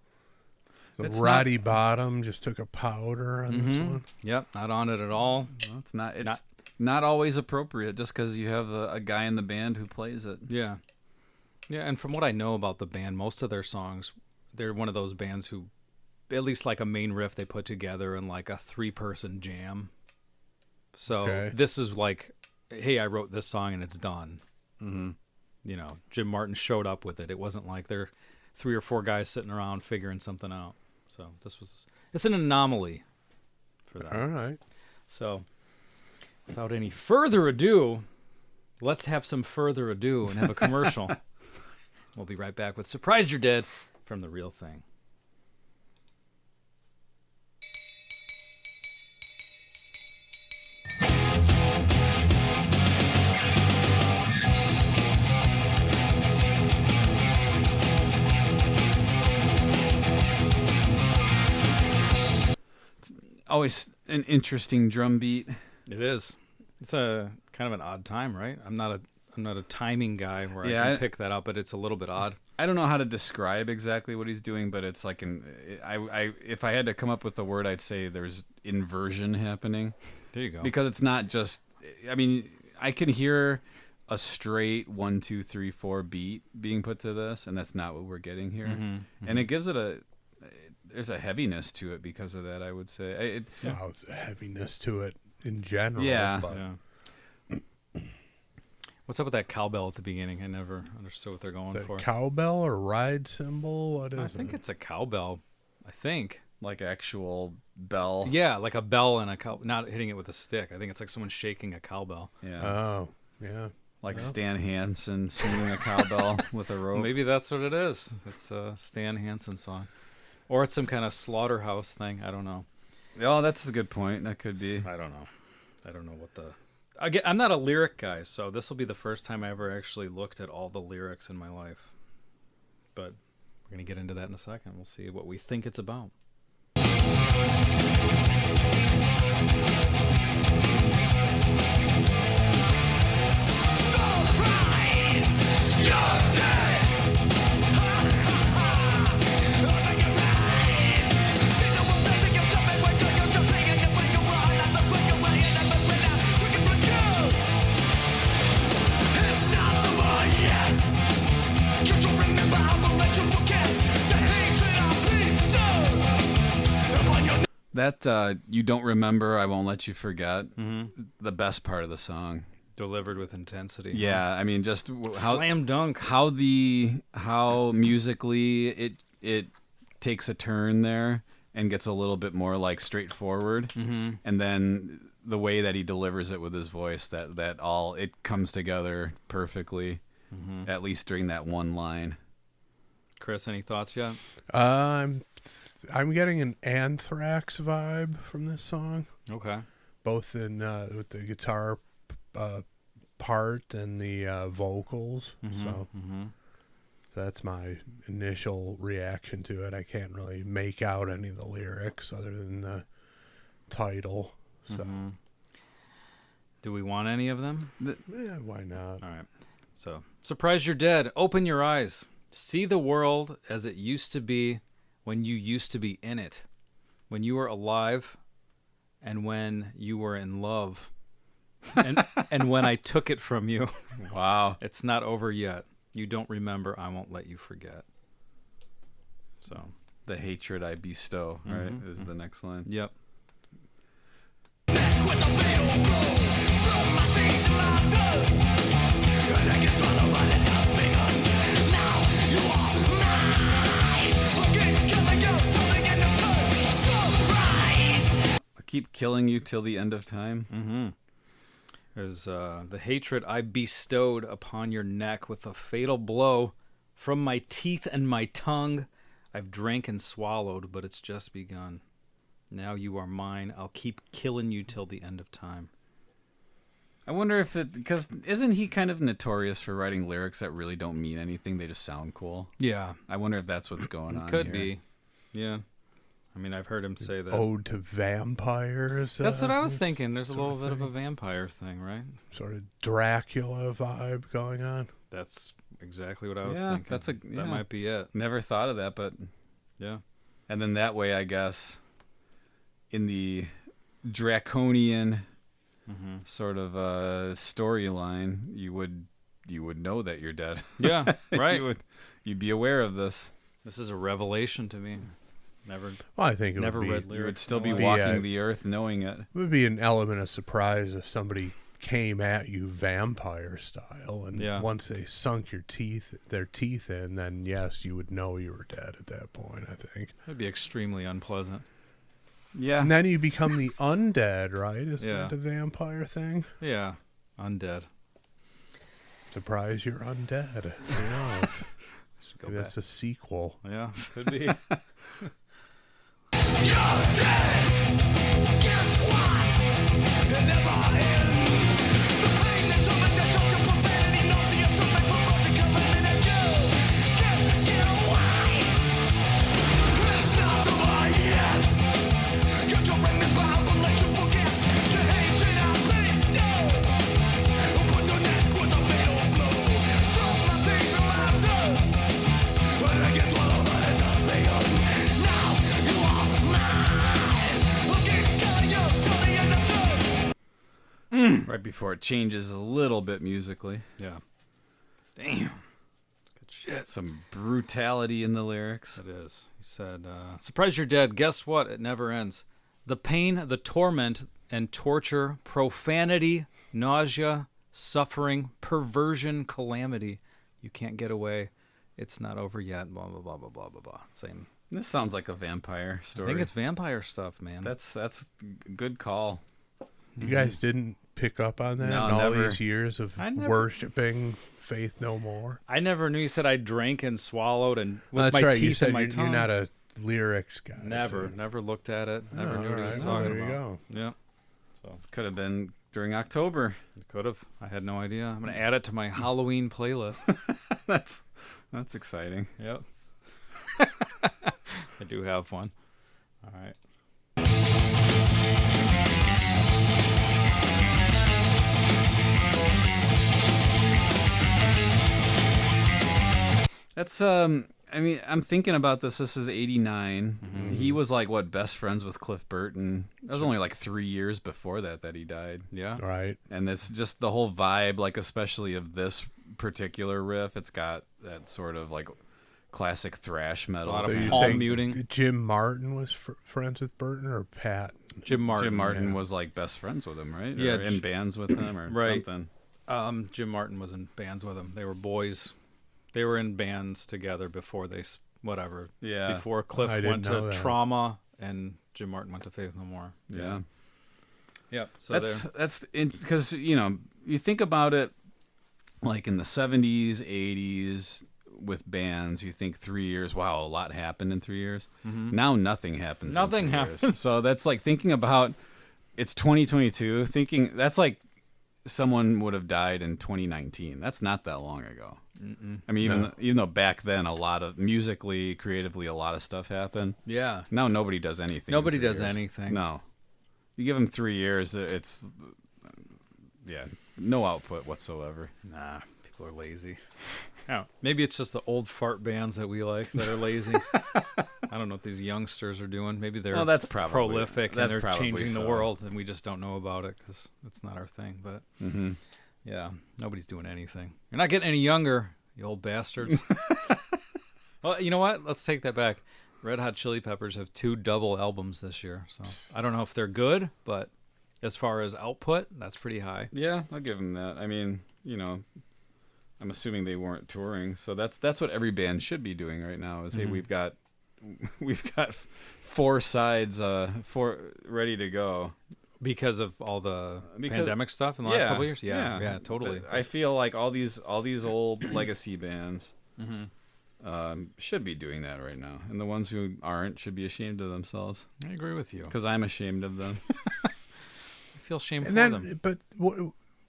The It's Roddy Bottom just took a powder on this one. Yep, not on it at all. Well, it's not. It's not always appropriate just because you have a guy in the band who plays it. Yeah. Yeah, and from what I know about the band, most of their songs, they're one of those bands who, at least like a main riff they put together in like a 3-person jam. So Okay. this is like, hey, I wrote this song and it's done. Mm-hmm. You know, Jim Martin showed up with it. It wasn't like they're 3 or 4 guys sitting around figuring something out. So it's an anomaly for that. All right. So without any further ado, let's have some further ado and have a commercial. We'll be right back with Surprised You're Dead from The Real Thing. Always an interesting drum beat. It is. It's a kind of an odd time, right? I'm not a timing guy where Yeah, I can I- pick that up, but it's a little bit odd. I don't know how to describe exactly what he's doing, but it's like if I had to come up with a word, I'd say there's inversion happening. There you go. Because it's not just. I mean, I can hear a straight 1, 2, 3, 4 beat being put to this, and that's not what we're getting here. And it gives it there's a heaviness to it because of that. I would say. Wow, it's a heaviness to it in general. Yeah. But Yeah. What's up with that cowbell at the beginning? I never understood what they're going is that for. cowbell or ride cymbal? What is I it? think it's a cowbell. I think. Like actual bell. Yeah, like a bell and a cow. Not hitting it with a stick. I think it's like someone shaking a cowbell. Yeah. Oh, yeah. Like Stan Hansen swinging a cowbell with a rope. Maybe that's what it is. It's a Stan Hansen song, or it's some kind of slaughterhouse thing. I don't know. Oh, that's a good point. That could be. I don't know. I don't know what the. I'm not a lyric guy, so this will be the first time I ever actually looked at all the lyrics in my life. But we're gonna get into that in a second. We'll see what we think it's about. Surprise! You're dead! That you don't remember, I won't let you forget. Mm-hmm. The best part of the song. Delivered with intensity. Yeah, I mean, just how Slam dunk. how musically it takes a turn there and gets a little bit more like straightforward, and then the way that he delivers it with his voice, that all it comes together perfectly, at least during that one line. Chris, any thoughts yet? I'm getting an Anthrax vibe from this song, Okay. both in with the guitar part and the vocals. So that's my initial reaction to it. I can't really make out any of the lyrics other than the title. So Do we want any of them? yeah, why not? All right. So, surprise you're dead. Open your eyes. See the world as it used to be when you used to be in it. When you were alive and when you were in love. And when I took it from you. Wow. It's not over yet. You don't remember, I won't let you forget. So, The hatred I bestow, right, is the next line. yep. I keep killing you till the end of time. There's the hatred I bestowed upon your neck with a fatal blow from my teeth and my tongue. I've drank and swallowed, but it's just begun. Now you are mine. I'll keep killing you till the end of time. I wonder if because isn't he kind of notorious for writing lyrics that really don't mean anything? They just sound cool. Yeah, I wonder if that's what's going on. could here. be. Yeah. I mean, I've heard him say that. Ode to Vampires. That's what I was this thinking. There's a sort little of bit of a thing. vampire thing, right? Sort of Dracula vibe going on. That's exactly what I was Yeah, thinking. yeah. That might be it. Never thought of that, but Yeah. and then that way, I guess, in the draconian sort of storyline, you would know that you're dead. Yeah, right. You'd be aware of this. This is a revelation to me. Never. Well, I think it Never would be, read You lyrics. would still be Would be, walking the earth knowing it. It would be an element of surprise if somebody came at you vampire style, and Yeah. once they sunk their teeth in, then yes, you would know you were dead at that point, I think. That'd be extremely unpleasant. Yeah. And then you become the undead, right? Is Yeah. that a vampire thing? Yeah. Undead. Surprise, you're undead. Who knows? Go Maybe back. that's a sequel. Yeah, could be. Right before it changes a little bit musically. Yeah. Damn. Good shit. Some brutality in the lyrics. It is. He said, surprise you're dead. Guess what? It never ends. The pain, the torment, and torture, profanity, nausea, suffering, perversion, calamity. You can't get away. It's not over yet. Blah, blah, blah, blah, blah, blah, blah. Same. This sounds like a vampire story. I think it's vampire stuff, man. That's a good call. You guys didn't pick up on that No, in all never. these years of I never- worshiping Faith No More? I never knew you said I drank and swallowed and with Well, that's my right. teeth You said and my you're tongue. not a lyrics guy. Never. so- Never looked at it. Never Oh, knew what he all was right. talking Well, there about. you go. Yeah. So Could have been during October. could have. I had no idea. I'm gonna add it to my Halloween playlist. That's exciting. Yep. I do have one. All right. That's I mean, I'm thinking about this. This is '89. Mm-hmm. He was like what, best friends with Cliff Burton. That was only like 3 years before that he died. Yeah. Right. And it's just the whole vibe, like especially of this particular riff. It's got that sort of like classic thrash A metal. lot of So you're palm saying muting. Jim Martin was friends with Burton or Pat? Jim Martin. Jim Martin was like best friends with him, right? Yeah, Or in bands with him or Right. something. Jim Martin was in bands with him. They were boys. They were in bands together before whatever. Yeah. Before Cliff I didn't went know to that. Trauma and Jim Martin went to Faith No More. Yeah. Yep. So That's because you think about it, like in the 70s, 80s with bands, you think 3 years. Wow, a lot happened in 3 years. Now nothing happens. Nothing in 3 happens. Years. So that's like thinking about it's 2022. Thinking that's like someone would have died in 2019. That's not that long ago. I mean, even though back then a lot of musically, creatively, a lot of stuff happened. yeah. Now nobody does anything. in Nobody 3 does years. anything. No, you give them 3 years, it's no output whatsoever. Nah, people are lazy. Oh, maybe it's just the old fart bands that we like that are lazy. I don't know what these youngsters are doing. Maybe they're Well, that's probably- prolific that's and they're probably changing the so. world, and we just don't know about it because it's not our thing. But yeah, nobody's doing anything. You're not getting any younger, you old bastards. Well, you know what? Let's take that back. Red Hot Chili Peppers have 2 double albums this year, so I don't know if they're good, but as far as output, that's pretty high. Yeah, I'll give them that. I mean, I'm assuming they weren't touring, so that's what every band should be doing right now. Is hey, we've got 4 sides, 4 ready to go. Because of all the pandemic stuff in the last couple of years? Yeah, totally. I feel like all these old legacy bands should be doing that right now, and the ones who aren't should be ashamed of themselves. I agree with you. Because I'm ashamed of them. I feel shame for And then, them. but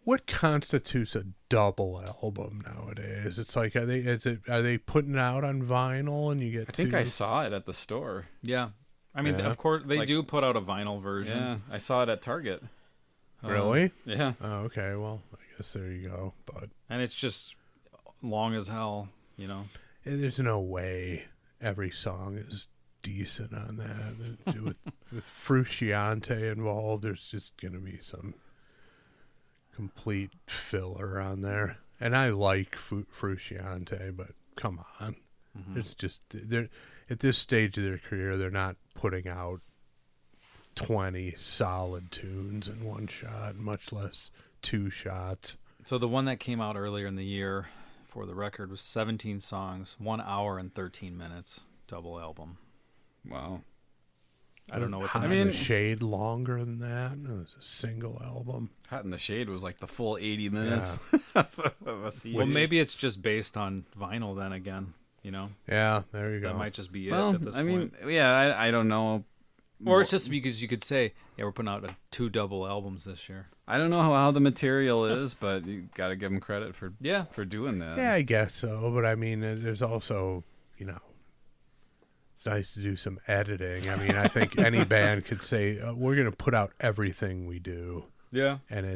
what constitutes a double album nowadays? It's like are they putting it out on vinyl and you get? I think I saw it at the store. Yeah. I mean, Yeah. of course, they Like- do put out a vinyl version. Yeah, I saw it at Target. Really? Yeah. Oh, okay. Well, I guess there you go. But And it's just long as hell, there's no way every song is decent on that. with Frusciante involved, there's just gonna be some complete filler on there. And I like Frusciante, but come on, it's just they're at this stage of their career, they're not putting out 20 solid tunes in one shot, much less 2 shots. So the one that came out earlier in the year, for the record, was 17 songs, 1 hour and 13 minutes, double album. Wow. I don't know what Hot the in next the Shade longer than that. It was a single album. Hot in the Shade was like the full 80 minutes of a CD. Well, maybe it's just based on vinyl then again, Yeah, there you go. That might just be it Well, at this I mean, point. yeah, I don't know. Or it's just because you could say, yeah, we're putting out 2 double albums this year. I don't know how the material is, but you got to give them credit for Yeah. doing that. Yeah, I guess so. But I mean, there's also, it's nice to do some editing. I mean, I think any band could say, we're going to put out everything we do. Yeah. And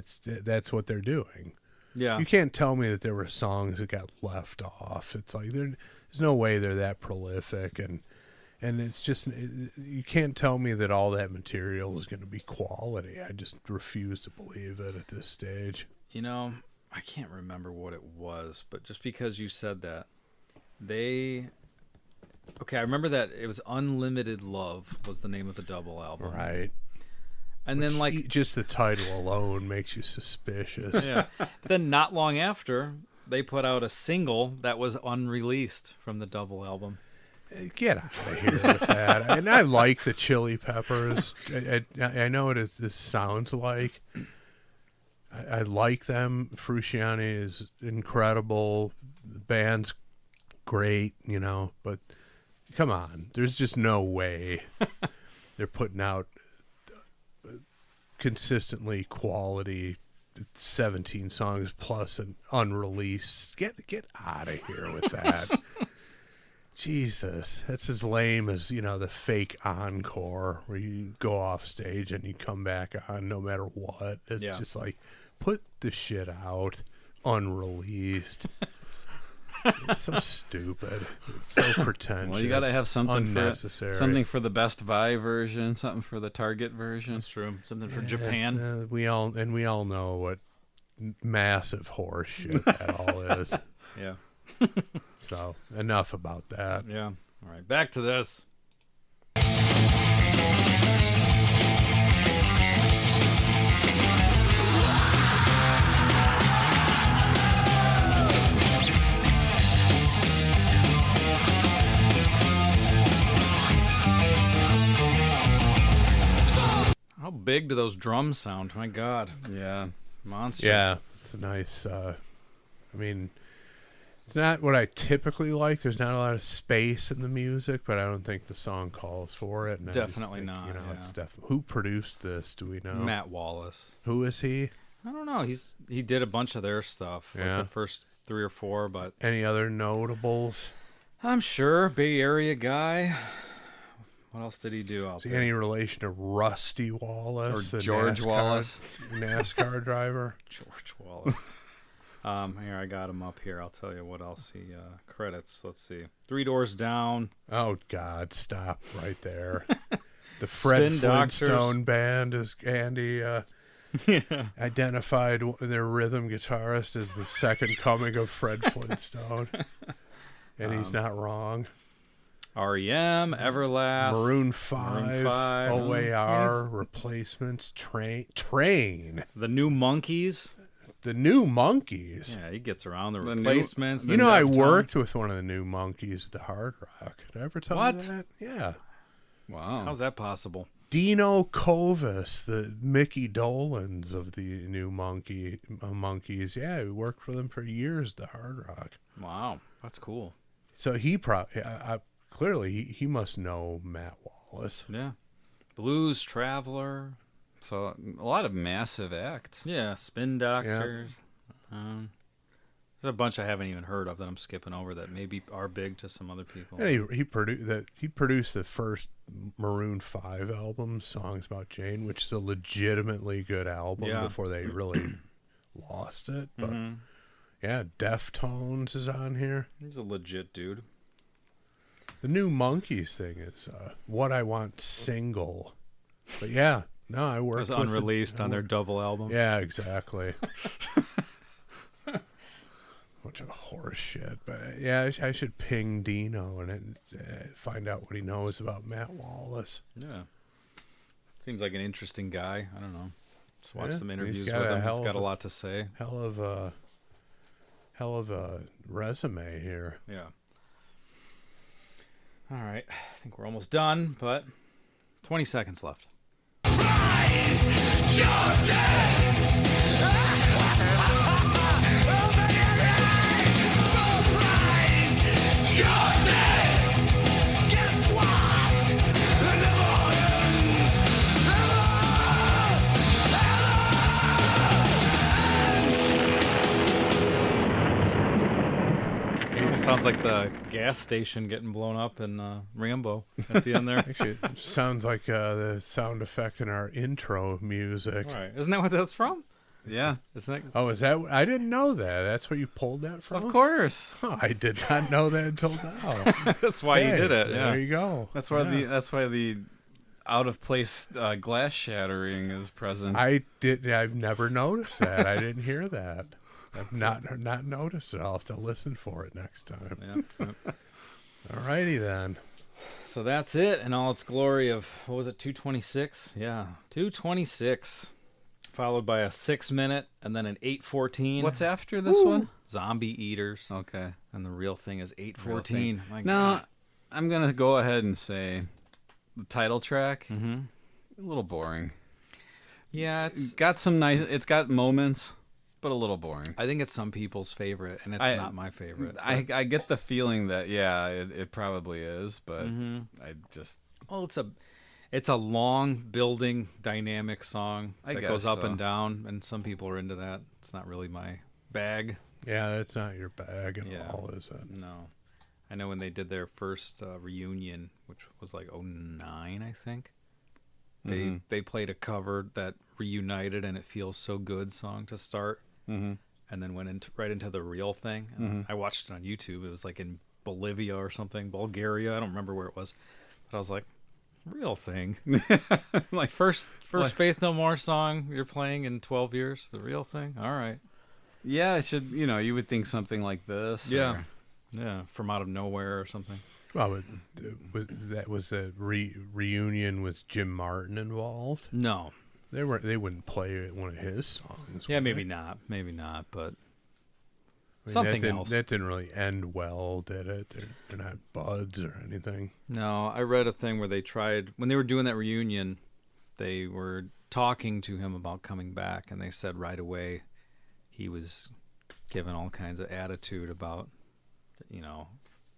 that's what they're doing. Yeah. You can't tell me that there were songs that got left off. It's like there's no way they're that prolific. And it's just, you can't tell me that all that material is going to be quality. I just refuse to believe it at this stage. I can't remember what it was, but just because you said that, I remember that it was Unlimited Love was the name of the double album. Right. And then Just the title alone makes you suspicious. yeah. Then not long after, they put out a single that was unreleased from the double album. Get out of here with that. And I like the Chili Peppers. I know what this sounds like. I like them. Frusciante is incredible. The band's great, but come on. There's just no way they're putting out consistently quality 17 songs plus an unreleased. Get out of here with that. Jesus, that's as lame as, the fake encore where you go off stage and you come back on no matter what. It's just like, put the shit out unreleased. It's so stupid. It's so pretentious. Well, you got to have something unnecessary. for the Best Buy version, something for the Target version. That's true. Something for Japan. We all know what massive horse shit that all is. Yeah. So enough about that. Yeah. All right, back to this. How big do those drums sound? My God. Yeah. Monster. Yeah, it's a nice. I mean, it's not what I typically like. There's not a lot of space in the music, but I don't think the song calls for it. And I just Definitely think, not, You know, yeah. it's definitely. Who produced this? Do we know? Matt Wallace. Who is he? I don't know. He did a bunch of their stuff, Yeah. like the first 3 or 4, but Any other notables? I'm sure Bay Area guy. What else did he do out Is he there? any relation to Rusty Wallace, Or the George NASCAR Wallace. NASCAR driver? George Wallace. Here, I got him up here. I'll tell you what else he credits. Let's see. 3 Doors Down. Oh God, stop right there. The Fred Spin Doctors. Flintstone band is Andy identified their rhythm guitarist as the second coming of Fred Flintstone, and he's not wrong. REM, Everlast. Maroon 5, Maroon 5. OAR, Replacements, Train, The New Monkeys. the New Monkeys. Yeah, he gets around the The New- Replacements. You the know, I Deftones. worked with one of the New Monkeys at the Hard Rock. Did I ever tell What? you that? Yeah. Wow. How's that possible? Dino Kovis, the Mickey Dolans of the New Monkeys. Yeah, we worked for them for years, the Hard Rock. Wow, that's cool. So he probably, clearly, he must know Matt Wallace. Yeah. Blues Traveler. So a lot of massive acts. Yeah, Spin Doctors. There's a bunch I haven't even heard of that I'm skipping over that maybe are big to some other people. And he produced the first Maroon 5 album, Songs About Jane, which is a legitimately good album Yeah. before they really lost it. But Mm-hmm. yeah, Deftones is on here. He's a legit dude. The New Monkeys thing is What I Want single. But yeah, no, I It worked was with unreleased on their double album. Yeah, exactly. Bunch of horse shit. But yeah, I should ping Dino and find out what he knows about Matt Wallace. Yeah. Seems like an interesting guy. I don't know. Just watch Yeah, some he's interviews with got a him. hell He's of got a a- lot to say. Hell of a resume here. Yeah. All right. I think we're almost done, but 20 seconds left. Sounds like the gas station getting blown up in Rambo at the end there. Actually, it sounds like the sound effect in our intro music. All right. Isn't that what that's from? Yeah. Isn't that? Oh, is that? I didn't know that. That's where you pulled that from? Of course. Oh, I did not know that until now. That's why you Hey, did it. There Yeah. you go. That's why the out of place glass shattering is present. I've never noticed that. I didn't hear that. I've not noticed it. I'll have to listen for it next time. Yeah. All righty then. So that's it in all its glory of, what was it, 2:26? Yeah, 2:26. Followed by a 6-minute and then an 8:14. What's after this one? Zombie Eaters. Okay. And the real thing is Real 8:14. thing. My Now, God. I'm gonna go ahead and say the title track Mm-hmm. a little boring. Yeah, it's. Got some nice. It's got moments, but a little boring. I think it's some people's favorite, and it's I- not my favorite. I get the feeling that it probably is, but Mm-hmm. I just Well, it's a long building dynamic song I that guess goes up so. and down, and some people are into that. It's not really my bag. Yeah, that's not your bag at Yeah. all, is it? No. I know when they did their first reunion, which was like 2009, I think. They played a cover that reunited and It Feels So Good song to start, and then went right into the real thing. And I watched it on YouTube. It was like in Bolivia or something, Bulgaria. I don't remember where it was, but I was like, real thing. like First Faith No More song you're playing in 12 years, the real thing. All right. yeah, it should. You would think something like this. Yeah. or Yeah, from out of nowhere or something. Well, that was a reunion with Jim Martin involved. No. They wouldn't play one of his songs. Yeah, would maybe they? not. Maybe not, but I mean, something that else. That didn't really end well, did it? They're not buds or anything. No, I read a thing where they tried, when they were doing that reunion, they were talking to him about coming back, and they said right away he was given all kinds of attitude about,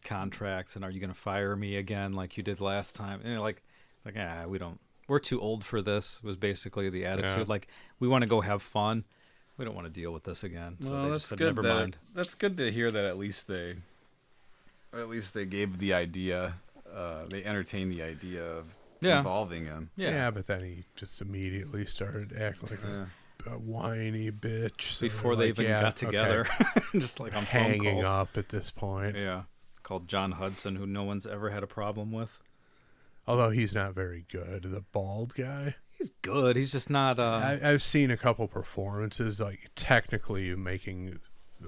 contracts and are you going to fire me again like you did last time? And they're like, we're too old for this, was basically the attitude. Yeah. Like, we want to go have fun. We don't want to deal with this again. So Well, they that's just said, good. never mind. That's good to hear that at least they gave the idea. They entertained the idea of involving him. Yeah. But then he just immediately started acting like a whiny bitch. So Before they're they like, even yeah, got together. okay. Just like on phone Hanging calls. up at this point. Yeah. Called John Hudson, who no one's ever had a problem with. Although he's not very good. The bald guy. He's good. He's just not. I've seen a couple performances, like technically making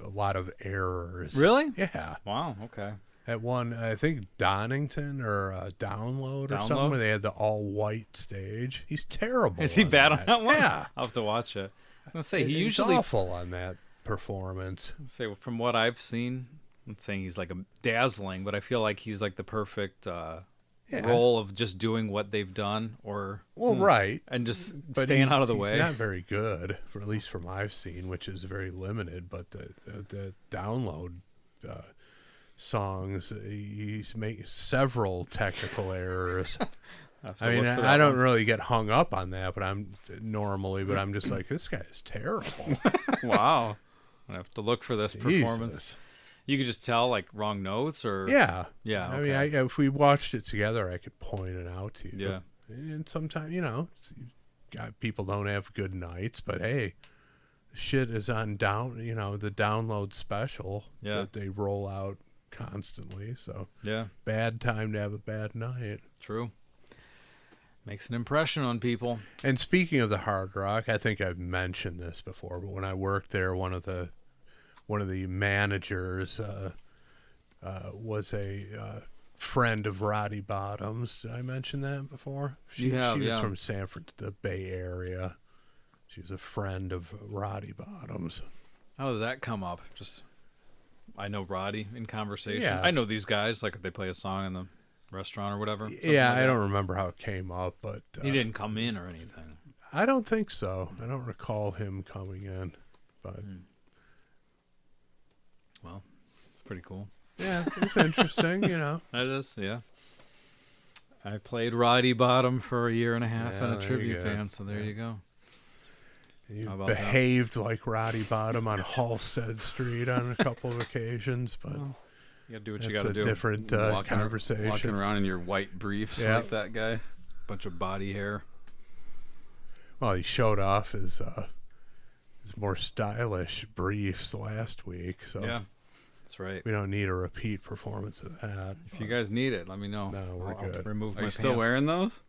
a lot of errors. Really? Yeah. Wow. Okay. At one, I think Donington or Download or something, Download? where they had the all-white stage. He's terrible. Is he on bad that. on that one? Yeah. I'll have to watch it. I was gonna say he He's usually. awful on that performance. Say from what I've seen, I'm not saying he's like a dazzling, but I feel like he's like the perfect role of just doing what they've done, or Well, right. and just But staying out of the he's way. not very good, for at least from I've seen, which is very limited. But the Download songs, he's made several technical errors. I'll have to I mean, look for that I don't one. really get hung up on that, but I'm just like, this guy is terrible. Wow. I have to look for this performance. Jesus. You could just tell like wrong notes, or Yeah. Yeah, I mean, okay. if we watched it together, I could point it out to you. Yeah. And sometimes, people don't have good nights, but hey, shit is on the Download special Yeah. that they roll out constantly. So yeah, bad time to have a bad night. true. Makes an impression on people. And speaking of the Hard Rock, I think I've mentioned this before, but when I worked there, one of the managers was a friend of Roddy Bottom's. Did I mention that before? She have, was yeah. from the Bay Area. She was a friend of Roddy Bottom's. How does that come up? Just I know Roddy in conversation. Yeah. I know these guys. Like if they play a song in the restaurant or whatever. something Yeah, like I that. don't remember how it came up, but He didn't come in or anything. I don't think so. I don't recall him coming in, but Well, it's pretty cool. yeah, it's interesting, That is, yeah. I played Roddy Bottom for a year and a half Yeah, in a there you tribute go. band, so there you go. You How about that? behaved like Roddy Bottom on Halstead Street on a couple of occasions, but You gotta do what you that's gotta a do. different Walking conversation. around in your white briefs Yeah. like that guy. Bunch of body hair. Well, he showed off his more stylish briefs last week, so Yeah, that's right. we don't need a repeat performance of that. If you guys need it, let me know. No, we're I'll good. remove Are my you still pants. wearing those?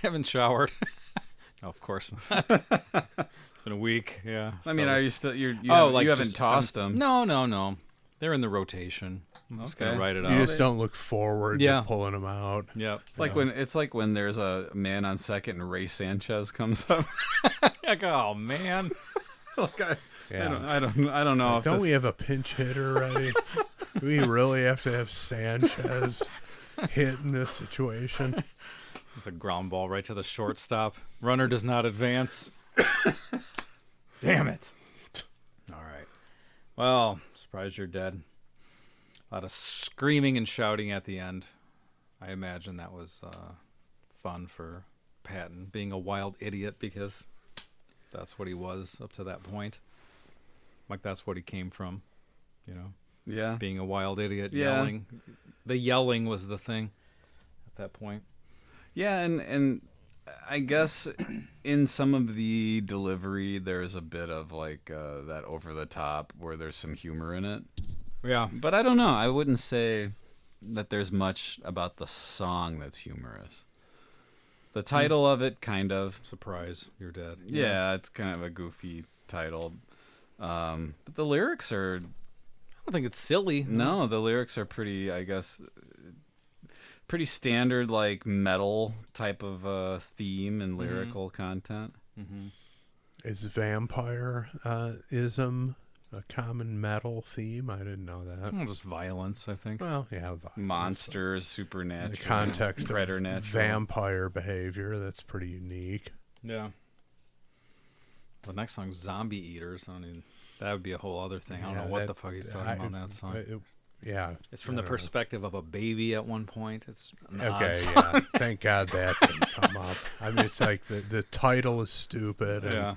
Haven't showered. No, of course not. It's been a week. Yeah. I mean, so- are you still? You like haven't just- tossed them. No. They're in the rotation. I'm just gonna Okay. write it You out. just don't look forward Yeah. to pulling them out. Yep. It's like when there's a man on second and Ray Sanchez comes up. Like, oh man. Like Yeah. I don't know. If Don't this- we have a pinch hitter ready? Do we really have to have Sanchez hit in this situation? It's a ground ball right to the shortstop. Runner does not advance. Damn it. All right. Well, surprised you're dead. A lot of screaming and shouting at the end. I imagine that was fun for Patton, being a wild idiot, because that's what he was up to that point. Like, that's what he came from, Yeah. being a wild idiot, Yeah. yelling. The yelling was the thing at that point. Yeah, and I guess in some of the delivery, there's a bit of like that over the top where there's some humor in it. Yeah. But I don't know. I wouldn't say that there's much about the song that's humorous. The title of it, kind of. Surprise, you're dead. Yeah, it's kind of a goofy title. But the lyrics are don't think it's silly. No, the lyrics are pretty, I guess, pretty standard, like metal type of theme and lyrical content. Is vampire ism a common metal theme? I didn't know that. Well, just violence, I think. Well, yeah, violence. Monsters, In supernatural, the context of preternatural. vampire behavior, that's pretty unique. Yeah. The next song's Zombie Eaters. I mean, that would be a whole other thing. I don't know what the fuck he's talking about in that song. Yeah. It's from the perspective of a baby at one point. It's an odd Okay, song. yeah. Thank God that didn't come up. I mean, it's like the title is stupid, and Yeah.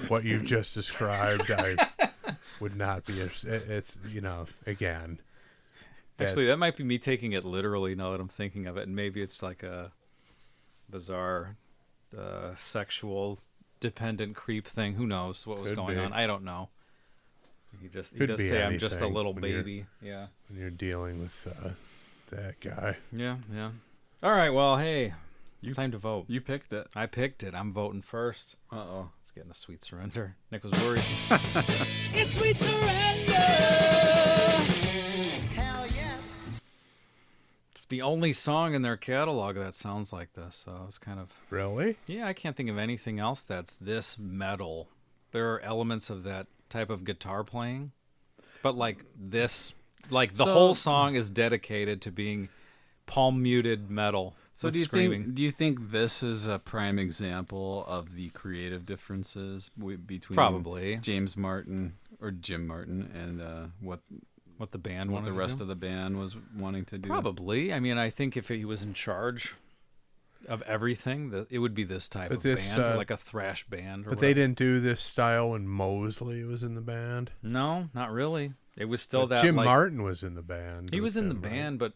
what you've just described, I would not be. It's again. Actually, that might be me taking it literally now that I'm thinking of it, and maybe it's like a bizarre sexual dependent creep thing. Who knows what was Could going be. on? I don't know. He Could does be say I'm just a anything little when you're- baby. Yeah. when you're dealing with that guy. Yeah, yeah. All right, well, hey, it's time to vote. You picked it. I picked it. I'm voting first. Uh-oh. It's getting a sweet surrender. Nick was worried. It's sweet surrender. Hell yes. It's the only song in their catalog that sounds like this, so it's kind of... Really? Yeah, I can't think of anything else that's this metal. There are elements of that type of guitar playing, but like this, like the So- whole song is dedicated to being palm muted metal. So with do you screaming. think this is a prime example of the creative differences between Probably. James Martin or Jim Martin and what What the band the wanted to rest do? of the band was wanting to do? Probably. I mean, I think if he was in charge of everything, it would be this type But of this, band, like a thrash band. Or But they whatever. didn't do this style when Mosley was in the band. No, not really. It was still But that. Jim like, Martin was in the band. He with was in the them, right? band, but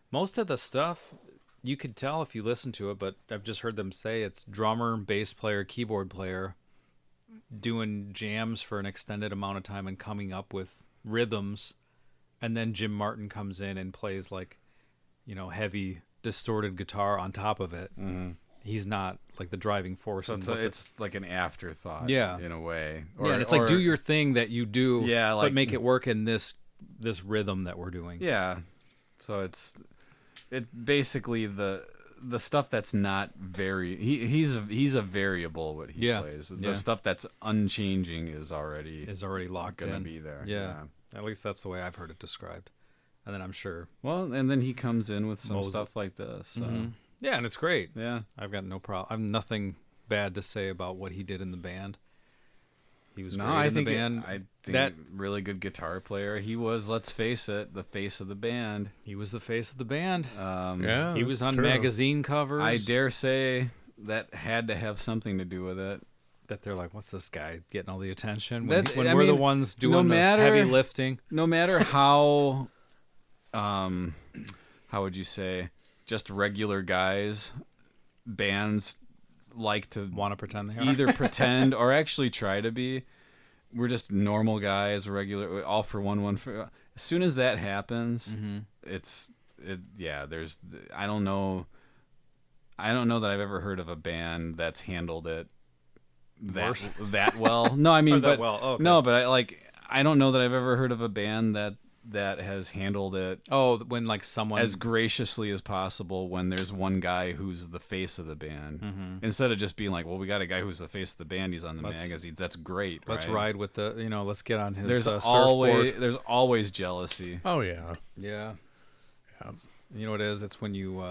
most of the stuff you could tell if you listen to it. But I've just heard them say it's drummer, bass player, keyboard player doing jams for an extended amount of time and coming up with rhythms, and then Jim Martin comes in and plays like, heavy distorted guitar on top of it. Mm-hmm. He's not like the driving force. So in it's, what the- it's like an afterthought, Yeah. in a way. yeah, and it's like do your thing that you do, Yeah, but like- make it work in this rhythm that we're doing. Yeah. So it basically the stuff that's not very he's a variable what he Yeah, plays. The yeah. stuff that's unchanging is already Locked gonna in. be there. Yeah. At least that's the way I've heard it described. And then I'm sure. Well, and then he comes in with some Moses. stuff like this. So, Yeah, and it's great. yeah. I've got no problem. I've nothing bad to say about what he did in the band. He was No, great I in think the band. I think that really good guitar player. He was, let's face it, the face of the band. he was the face of the band. Yeah, he was that's on true. magazine covers. I dare say that had to have something to do with it. that they're like, what's this guy getting all the attention? That- When I we're the mean, ones no doing the matter- heavy lifting. No matter how would you say, just regular guys, bands like to Want to pretend they are? either pretend or actually try to be. We're just normal guys, regular, all for one for. As soon as that happens, there's, I don't know that I've ever heard of a band that's handled it Worse? that well. No, I mean, Or that but well, oh, okay. no, but I don't know that I've ever heard of a band that has handled it Oh, when like someone as graciously as possible when there's one guy who's the face of the band, Mm-hmm. instead of just being like, well, we got a guy who's the face of the band, he's on the Let's- magazines, that's great, let's right? ride with the let's get on his There's surfboard. always jealousy. Oh yeah. Yeah. You know what it is? It's when you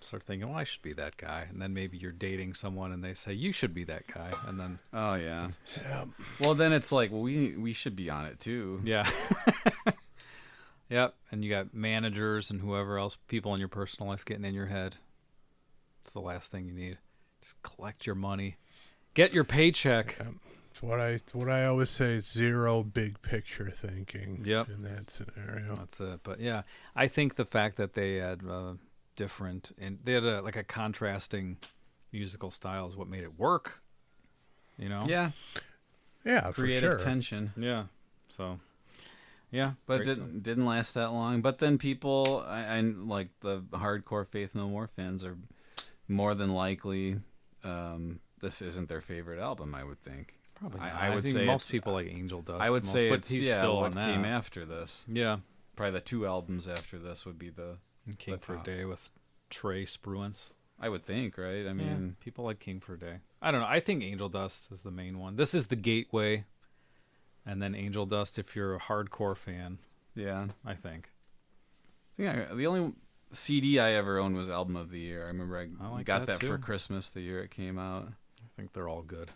start thinking, well, I should be that guy. And then maybe you're dating someone and they say, you should be that guy. And then, Oh yeah. Yeah. Well, then it's like, well, we should be on it too. yeah. Yep. And you got managers and whoever else, people in your personal life getting in your head. It's the last thing you need. Just collect your money. Get your paycheck. It's what I always say is zero big picture thinking. Yep. In that scenario. That's it. But yeah, I think the fact that they had different and they had like a contrasting musical style is what made it work. Yeah. Yeah, for Creative sure. tension. Yeah. So, yeah. But great song. didn't last that long. But then people, I like the hardcore Faith No More fans are more than likely, this isn't their favorite album, I would think. Probably not. I would think say most it's- people like Angel Dust. I would the most, say but it's he's still what on that. came after this. Yeah, Probably the 2 albums after this would be the. King for a top. Day with Trey Spruance. I would think, right? I Yeah, mean, people like King for a Day. I don't know. I think Angel Dust is the main one. This is the gateway, and then Angel Dust if you're a hardcore fan. yeah. I think. The only CD I ever owned was Album of the Year. I remember I like got that that for too. Christmas the year it came out. I think they're all good.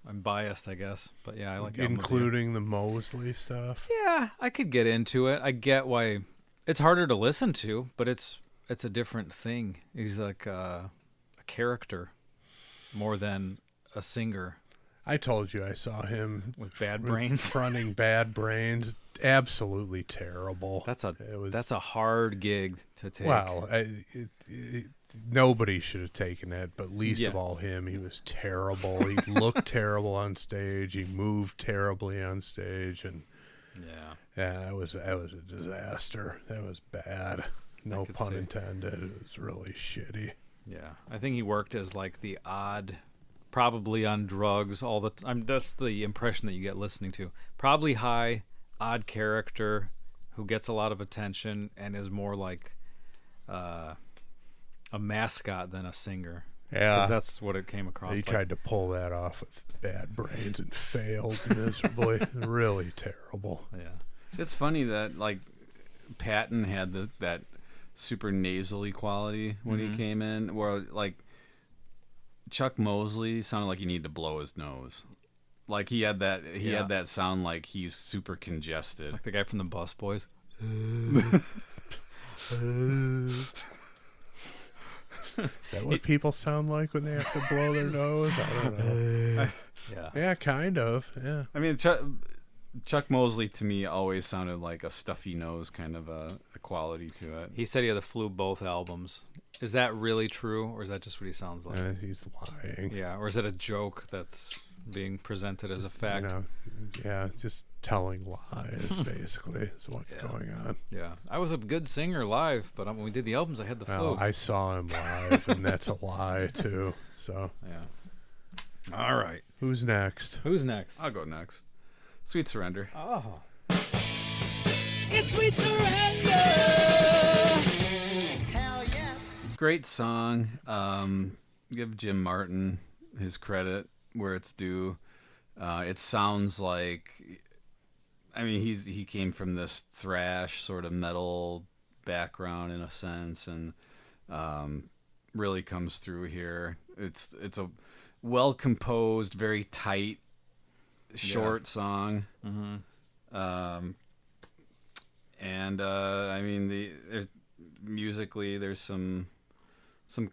I'm biased, I guess, but yeah, I like Album of the Year. Including the Mosley stuff. Yeah, I could get into it. I get why it's harder to listen to, but it's a different thing. He's like a character more than a singer. I told you I saw him With Bad Brains. fronting Bad Brains. Absolutely terrible. That's a It was- that's a hard gig to take. Well, nobody should have taken it, but least Yeah. of all him. He was terrible. He looked terrible on stage. He moved terribly on stage, and Yeah. that was a disaster. That was bad. No could pun see. intended. It was really shitty. Yeah. I think he worked as like the odd, probably on drugs all the time. That's the impression that you get listening to. Probably high, odd character who gets a lot of attention and is more like a mascot than a singer. Yeah. 'Cause that's what it came across He like. tried to pull that off with Bad Brains and failed miserably. Really terrible. Yeah. It's funny that like Patton had that super nasally quality when he came in, where like Chuck Mosley sounded like he needed to blow his nose. Like he had that sound like he's super congested. Like the guy from the Bus Boys. Is that what people sound like when they have to blow their nose? I don't know. Yeah. Yeah, kind of. Yeah. I mean, Chuck Mosley to me always sounded like a stuffy nose kind of a quality to it. He said he had the flu both albums. Is that really true, or is that just what he sounds like? He's lying. Yeah, or is it a joke that's being presented as a fact? You know, yeah, just telling lies, basically, is what's going on. Yeah, I was a good singer live, but when we did the albums, I had the Well, flu. I saw him live, and that's a lie, too. So, Yeah. All right. who's next? Who's next? I'll go next. Sweet Surrender. Oh. It's sweet surrender. Hell yes. Great song. Give Jim Martin his credit where it's due. It sounds like, I mean, he came from this thrash sort of metal background in a sense, and really comes through here. It's a well composed, very tight, short song. And I mean, musically, there's some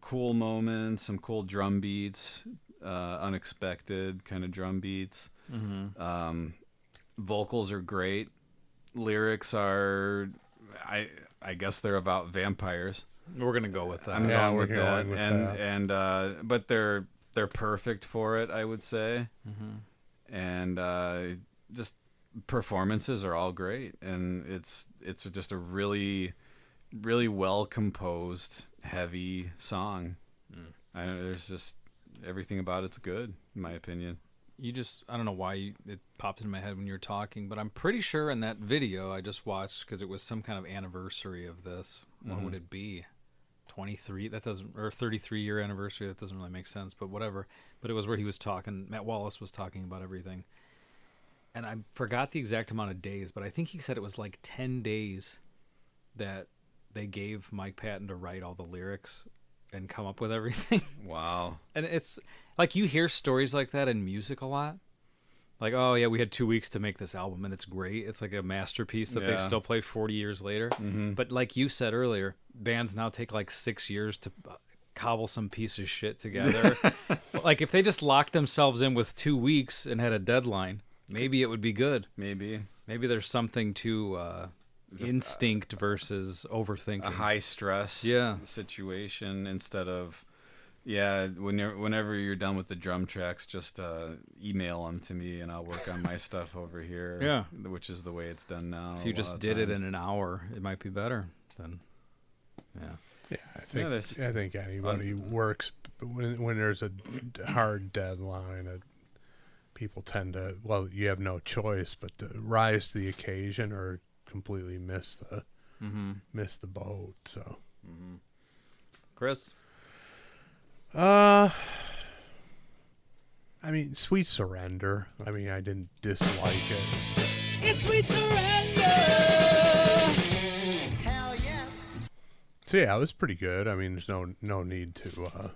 cool moments, some cool drum beats, unexpected kind of drum beats. Vocals are great. Lyrics are, I guess they're about vampires. We're gonna go with that. I'm Yeah, going we're with that. going with And but they're perfect for it, I would say. And just performances are all great, and it's just a really well composed, heavy song. There's just everything about it's good, in my opinion. I don't know why it popped in my head when you were talking, but I'm pretty sure in that video I just watched, because it was some kind of anniversary of this. What would it be? 23? That doesn't, or 33-year anniversary. That doesn't really make sense, but whatever. But it was where he was talking. Matt Wallace was talking about everything, and I forgot the exact amount of days, but I think he said it was like 10 days that they gave Mike Patton to write all the lyrics and come up with everything. Wow. And it's like, you hear stories like that in music a lot. Like, oh yeah, we had 2 weeks to make this album, and it's great. It's like a masterpiece that they Yeah. still play 40 years later. But like you said earlier, bands now take like 6 years to cobble some piece of shit together. Like, if they just locked themselves in with 2 weeks and had a deadline, maybe it would be good. Maybe Maybe there's something to instinct versus overthinking. a high stress Yeah. situation instead of whenever you're done with the drum tracks, just email them to me and I'll work on my stuff over here. Yeah. Which is the way it's done now. If you just did it in an hour, it might be better. Then, yeah. Yeah, there's- I think anybody works, but when there's a hard deadline, people tend to, well, you have no choice but to rise to the occasion or completely miss the boat. So, Chris? I mean, Sweet Surrender. I mean, I didn't dislike it. It's sweet surrender. Hell yes. So yeah, it was pretty good. I mean, there's no need to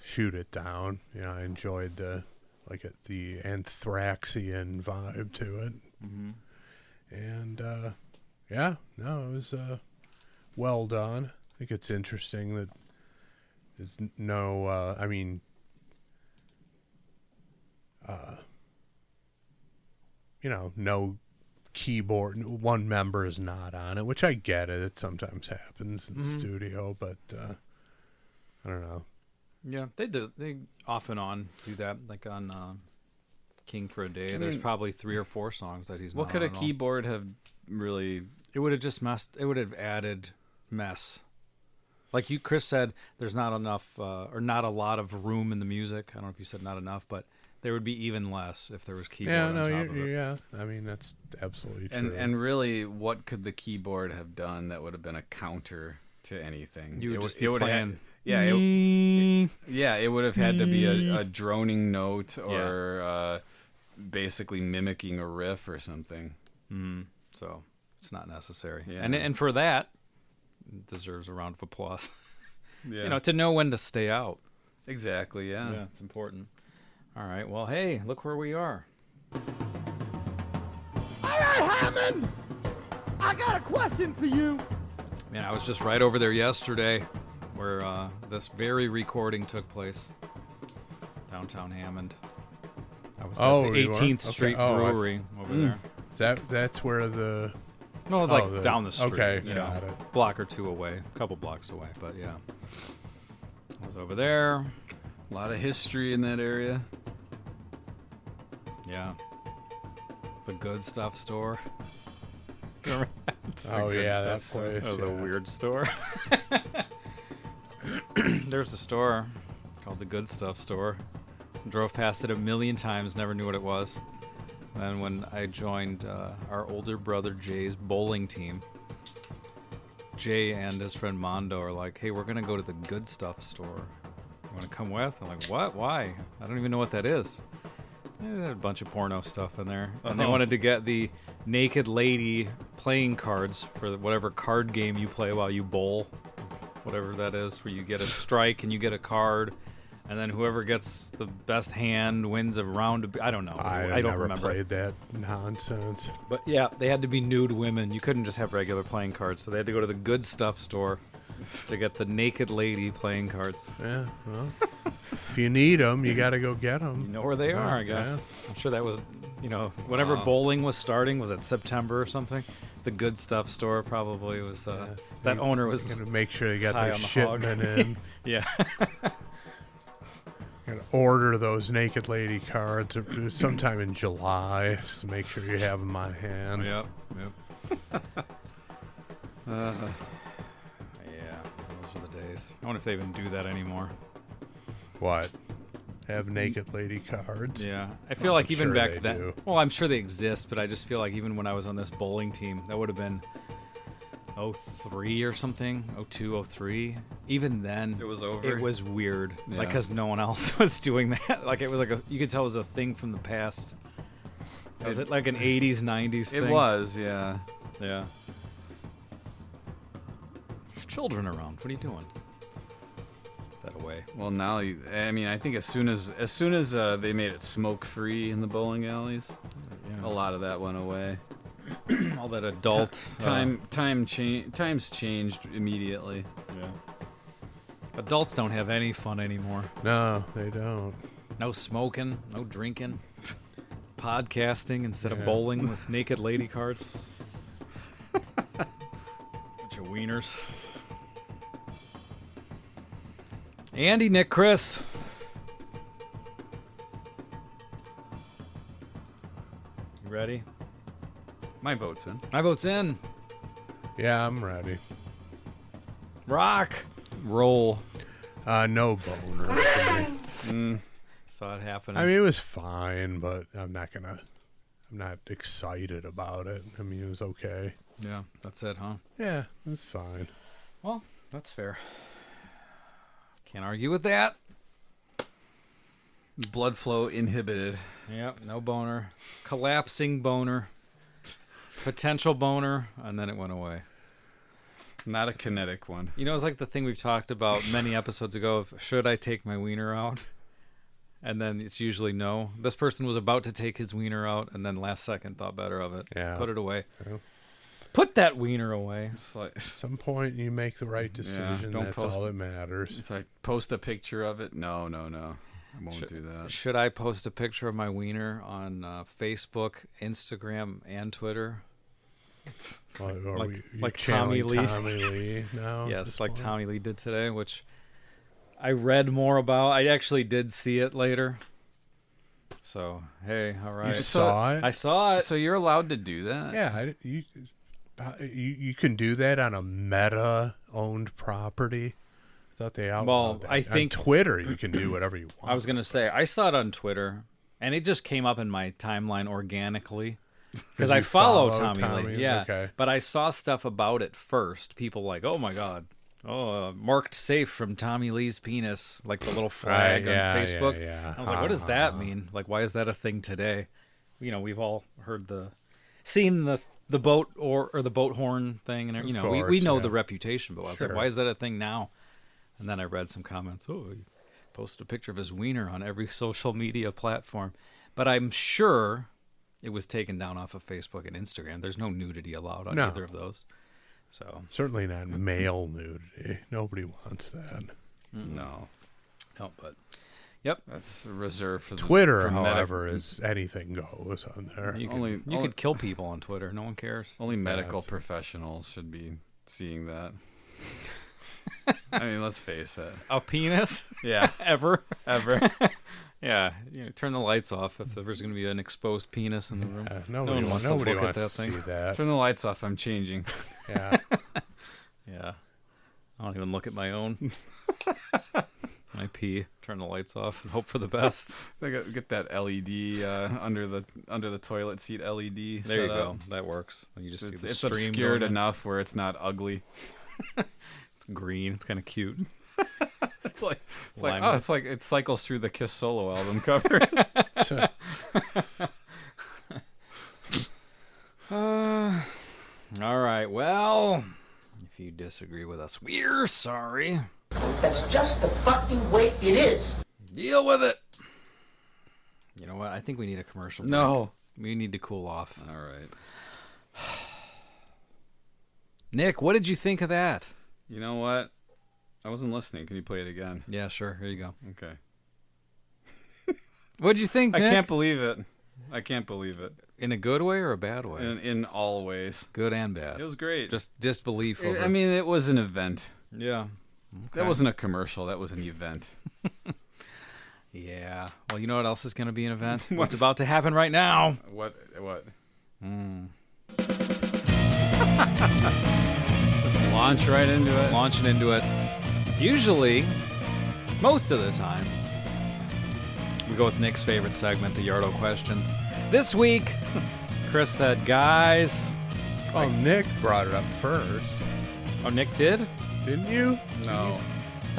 shoot it down. You know, I enjoyed the Anthraxian vibe to it. And yeah, no, it was well done. I think it's interesting that there's no. I mean. You know, no keyboard, one member is not on it, which I get it. It sometimes happens in the studio, but I don't know. Yeah, they do. They off and on do that. Like on King for a Day, there's probably 3 or 4 songs that he's not What could on a at all. keyboard have really? It would have just messed. It would have added mess. Like Chris said, there's not enough or not a lot of room in the music. I don't know if you said not enough, but there would be even less if there was keyboard on top of it. Yeah. I mean, that's absolutely true. And really, what could the keyboard have done that would have been a counter to anything? You would It just w- be it would have playing. it would have had to be a droning note or basically mimicking a riff or something. So it's not necessary. Yeah. And for that, it deserves a round of applause. Yeah, You know, to know when to stay out. exactly. Yeah. It's important. All right. Well, hey, look where we are. All right, Hammond. I got a question for you. Man, I was just right over there yesterday where this very recording took place. Downtown Hammond. I was at the you were? 18th Okay. Street Oh, Brewery over there. Is that's where the No, it's like down the street. okay, you know, got it. block or two away, a couple blocks away. But yeah, I was over there. A lot of history in that area. Yeah, the Good Stuff store. Remember that? Oh Good yeah, Stuff that store. place. That was a yeah. weird store. There's a store called the Good Stuff store. Drove past it a million times, never knew what it was. And when I joined our older brother Jay's bowling team, Jay and his friend Mondo are like, "Hey, we're gonna go to the Good Stuff store. You want to come with?" I'm like, "What? Why? I don't even know what that is." They had a bunch of porno stuff in there, and they wanted to get the naked lady playing cards for whatever card game you play while you bowl, whatever that is, where you get a strike and you get a card, and then whoever gets the best hand wins a round of. I don't know. I don't never remember. played that nonsense. But yeah, they had to be nude women. You couldn't just have regular playing cards, so they had to go to the Good Stuff store to get the naked lady playing cards. Yeah, well, if you need them, you got to go get You them. know where they are, I guess. Yeah. I'm sure that was, whenever bowling was starting, was it September or something? The Good Stuff store probably was. That owner was. Got to make sure you got high their on the hog. shipment in. Yeah. Got to order those naked lady cards sometime in July, just to make sure you have them on hand. Yep. Yeah, those were the days. I wonder if they even do that anymore. What? Have naked lady cards? Yeah, I feel like I'm even sure back they then. do. Well, I'm sure they exist, but I just feel like even when I was on this bowling team, that would have been 03 or something, 02, 03. Even then, It was over? It was weird, like Yeah. because no one else was doing that. Like it was like you could tell it was a thing from the past. Was it like an 80s, 90s It thing? was, yeah. Yeah. There's children around. What are you doing? Put that away. Well, now I think as soon as they made it smoke free in the bowling alleys, Yeah. a lot of that went away. All that adult Times changed immediately. Yeah. Adults don't have any fun anymore. No, they don't. No smoking, no drinking, podcasting instead of Yeah. bowling with naked lady cards. Bunch of wieners. Andy, Nick, Chris. You ready? My vote's in. My vote's in. Yeah, I'm ready. Rock. Roll. No boner for me. Saw it happening. I mean, it was fine, but I'm not excited about it. I mean, it was okay. yeah, that's it, huh? Yeah, it was fine. Well, that's fair. Can't argue with that. Blood flow inhibited. Yep, no boner. Collapsing boner. Potential boner, and then it went away. Not a kinetic one. You know, it's like the thing we've talked about many episodes ago of should I take my wiener out? And then it's usually no. This person was about to take his wiener out, and then last second thought better of it. Yeah. Put it away. Yeah. Put that wiener away. It's like, At some point, you make the right decision. don't That's post- all that matters. it's like post a picture of it. No. I won't do that. Should I post a picture of my wiener on Facebook, Instagram, and Twitter? Like Tommy Lee. Tommy Lee now? Yes, like Tommy Lee did today, which I read more about. I actually did see it later. So, hey, all right. You saw it? I saw it. So you're allowed to do that? Yeah, you can do that on a Meta-owned property. I thought they outlawed Well, that. I think- on Twitter you can do whatever you want. I was going to say, I saw it on Twitter, and it just came up in my timeline organically. Because I you follow follow Tommy Tommy? Lee. Yeah. Okay. But I saw stuff about it first. People like, oh my God. Oh, marked safe from Tommy Lee's penis. Like the little flag yeah, on Facebook. yeah. I was like, what does that mean? Like, why is that a thing today? You know, we've all seen the boat or the boat horn thing. And, you know, we course, know yeah. the reputation. But I was like, Sure. why is that a thing now? And then I read some comments. Oh, he posted a picture of his wiener on every social media platform. But I'm sure it was taken down off of Facebook and Instagram. There's no nudity allowed on No. either of those. So Certainly not male nudity. Nobody wants that. No. no, but yep, That's reserved for the Twitter, for medic- however, is anything goes on there. you Only- could, you only- could kill people on Twitter. No one cares. Only medical that's- professionals should be seeing that. I mean, let's face it. A penis Yeah, ever? ever. Yeah, turn the lights off if there's going to be an exposed penis in the room. Nobody one wants wants, to nobody look at wants that to thing. see that. Turn the lights off. I'm changing. Yeah. Yeah, I don't even look at my own. I pee, turn the lights off, and hope for the best. I get that LED under the toilet seat LED. There you set go. up. That works. You just see It's, the it's stream obscured going in. enough where it's not ugly. It's green. It's kind of cute. It's like Lime. oh, it's like it cycles through the Kiss solo album cover. All right. Well, if you disagree with us, we're sorry. That's just the fucking way it is. Deal with it. You know what? I think we need a commercial break. No. We need to cool off. All right. Nick, what did you think of that? You know what? I wasn't listening. Can you play it again? Yeah, sure. Here you go. Okay. What'd you think, I Nick? can't believe it. I can't believe it. In a good way or a bad way? In all ways. Good and bad. It was great. Just disbelief over. I mean, it was an event. yeah. That wasn't a commercial. That was an event. Yeah. Well, you know what else is going to be an event? What's What's- about to happen right now? What? Hmm. Just launch right into it. Launching into it. Usually, most of the time, we go with Nick's favorite segment, the Yardo questions. This week, Chris said, guys. Oh, Nick brought it up first, Oh, Nick did? didn't you? No.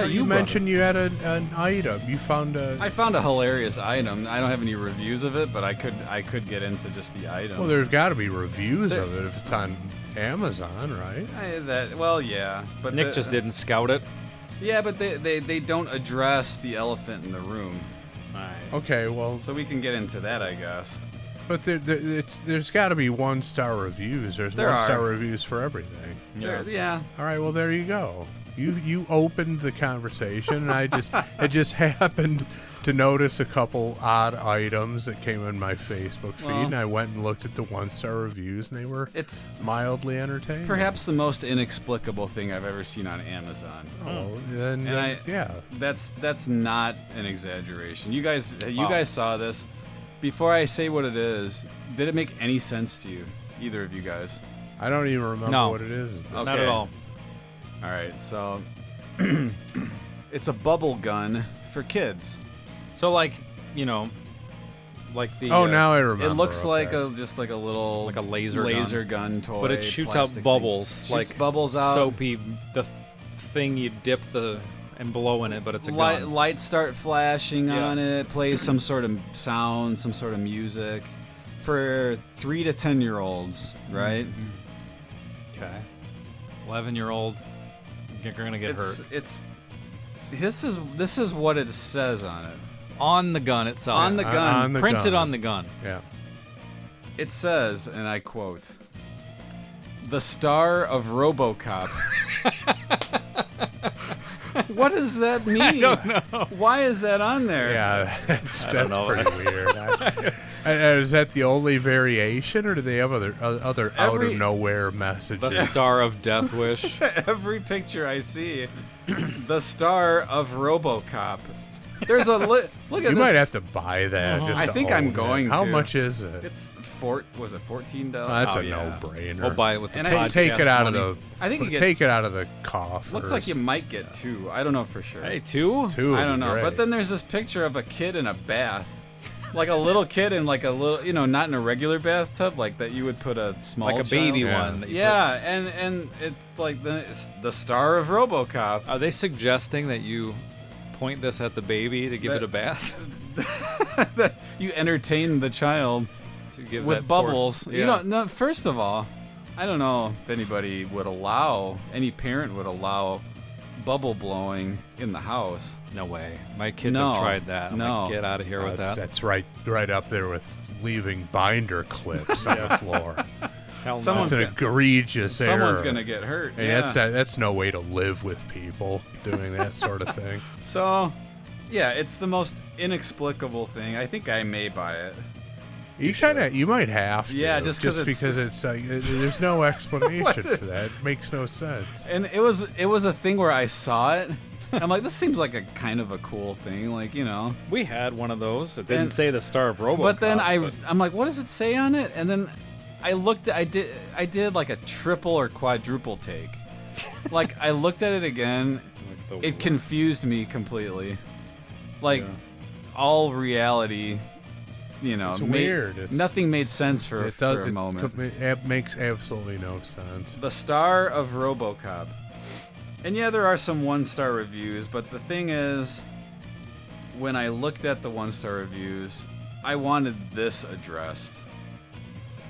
You brought mentioned you had an item. You found a. I found a hilarious item. I don't have any reviews of it, but I could get into just the item. Well, there's got to be reviews of it if it's on Amazon, right? Yeah, but Nick just didn't scout it. Yeah, but they don't address the elephant in the room, Okay, well, so we can get into that, I guess. but there's got to be 1-star reviews. There's There 1-star are. reviews for everything. Yeah. All right, well there you go. You opened the conversation, and I just happened to notice a couple odd items that came in my Facebook feed, Well- and I went and looked at the 1-star reviews, and they were It's mildly entertaining. perhaps the most inexplicable thing I've ever seen on Amazon. Oh, then yeah. That's not an exaggeration. You guys Wow. saw this. Before I say what it is, did it make any sense to you, either of you guys? I don't even remember No. what it is. Not Okay. at all. All right, so it's a bubble gun for kids. So, like, like the. Oh, now I remember. It looks okay. like just like a little Like a laser gun toy, but it shoots plastic out bubbles, thing. like Shoots bubbles out. soapy. The thing you dip and blow in it, but it's a gun. Lights start flashing Yeah. on it. Plays some sort of sound, some sort of music for 3 to 10-year-olds, right? Okay. 11-year-old. You're gonna get hurt. This is what it says on it. On the gun itself. On the gun. On the Printed gun. on the gun. Yeah. It says, and I quote, "The star of RoboCop." What does that mean? I don't know. Why is that on there? Yeah, that's know. pretty weird. Is that the only variation, or do they have other out Every- of nowhere messages? The star of Death Wish. Every picture I see, the star of RoboCop. There's a look at You this. might have to buy that. Just I to think I'm own it. going How to. much is it? It's was it $14? That's Oh, a yeah. no-brainer. We'll buy it with the And podcast Take it out money. of the. I think you get- take it out of the coffers. Looks like you might get 2. I don't know for sure. Hey, 2? Two. I don't know. Great. But then there's this picture of a kid in a bath. Like a little kid in like a little, not in a regular bathtub like that you would put a small Like a baby child. Yeah. one. That you Yeah, and it's like the star of RoboCop. put- Are they suggesting that you point this at the baby to give it a bath? You entertain the child To give with that poor- bubbles. Yeah. No, first of all, I don't know if any parent would allow bubble blowing in the house. No way. My kids No, have tried that. I'm no. like, get out of here with that. That's right up there with leaving binder clips on the floor. Hell no. Someone's That's an egregious error. Someone's gonna get hurt. And yeah. that's no way to live with people doing that sort of thing. So, yeah, it's the most inexplicable thing. I think I may buy it. You might have to. Yeah, just 'cause it's- because it's like there's no explanation for that. It makes no sense. And it was a thing where I saw it. I'm like, this seems like a kind of a cool thing, like We had one of those. It didn't And- say the star of RoboCop. But then I'm like, what does it say on it? And then I looked. I did like a triple or quadruple take. Like I looked at it again. It confused me completely. Like all reality, It's weird. It's- nothing made sense for It does. a moment. It makes absolutely no sense. The star of RoboCop. And yeah, there are some 1-star reviews, but the thing is, when I looked at the 1-star reviews, I wanted this addressed.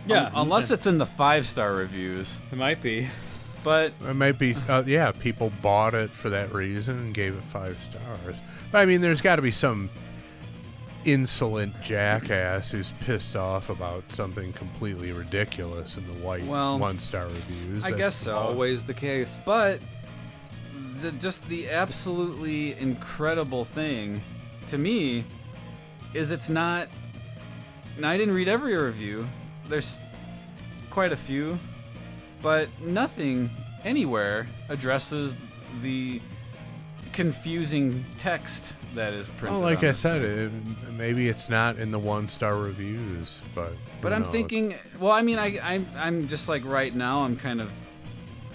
Yeah. Unless it's in the 5-star reviews. It might be. But It might be. People bought it for that reason and gave it 5 stars. But I mean, there's got to be some insolent jackass who's pissed off about something completely ridiculous in the white Well, 1-star reviews. I guess so. Always the case. But the absolutely incredible thing to me is it's not. Now, I didn't read every review. There's quite a few, but nothing anywhere addresses the confusing text that is printed. Well, like on I this said, thing. maybe it's not in the 1-star reviews, but But who I'm knows? thinking. Well, I mean, I'm just like right now. I'm kind of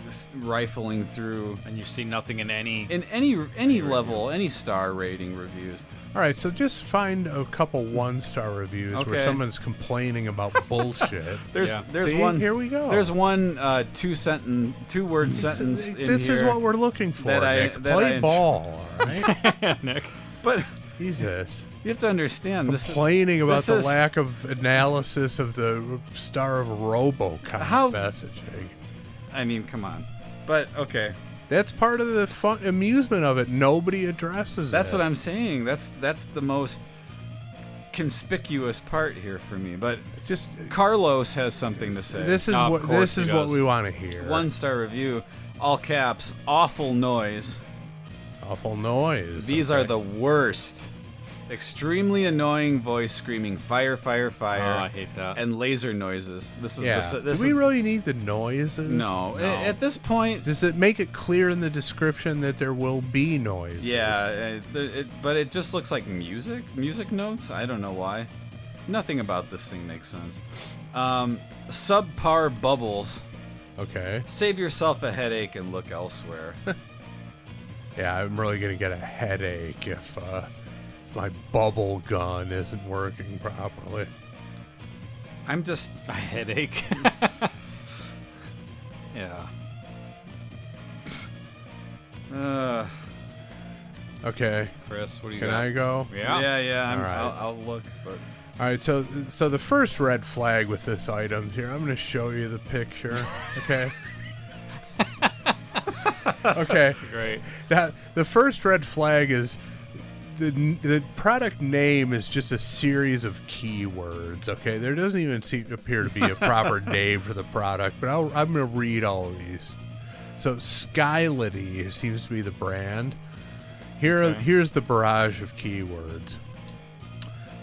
just rifling through And you see nothing in any. in any level, any star rating reviews. All right, so just find a couple 1-star reviews where Okay. someone's complaining about bullshit. There's See, one. here we go. There's one 2-word sentence in This here. is what we're looking for, that I- Nick. that Play I- ball, all right? Nick. But Jesus. you have to understand this. Complaining about this the is- lack of analysis of the star of RoboCop How- messaging. I mean, come on. But okay, That's part of the fun amusement of it. Nobody addresses that's it. what I'm saying. That's the most conspicuous part here for me. But Just Carlos has something to say. this is Of what course this he is what does. we want to hear. 1-star review, all caps, awful noise. Awful noise. These okay. are the worst. Extremely annoying voice screaming fire, fire, fire. Oh, I hate that. And laser noises. This is Yeah. this Do we really need the noises? no. At this point, Does it make it clear in the description that there will be noises? yeah, but it just looks like music notes. I don't know why. Nothing about this thing makes sense. Subpar bubbles. Okay. Save yourself a headache and look elsewhere. Yeah, I'm really gonna get a headache if my bubble gun isn't working properly. I'm just. A headache. Yeah. Okay. Chris, what do you Can got? I go? Yeah. Yeah. All right. I'll look, but. All right, so the first red flag with this item here, I'm going to show you the picture, okay? Okay. Great. Now, the first red flag is the product name is just a series of keywords, okay? There doesn't even appear to be a proper name for the product, but I'm going to read all of these. So Skylity seems to be the brand. Here's the barrage of keywords.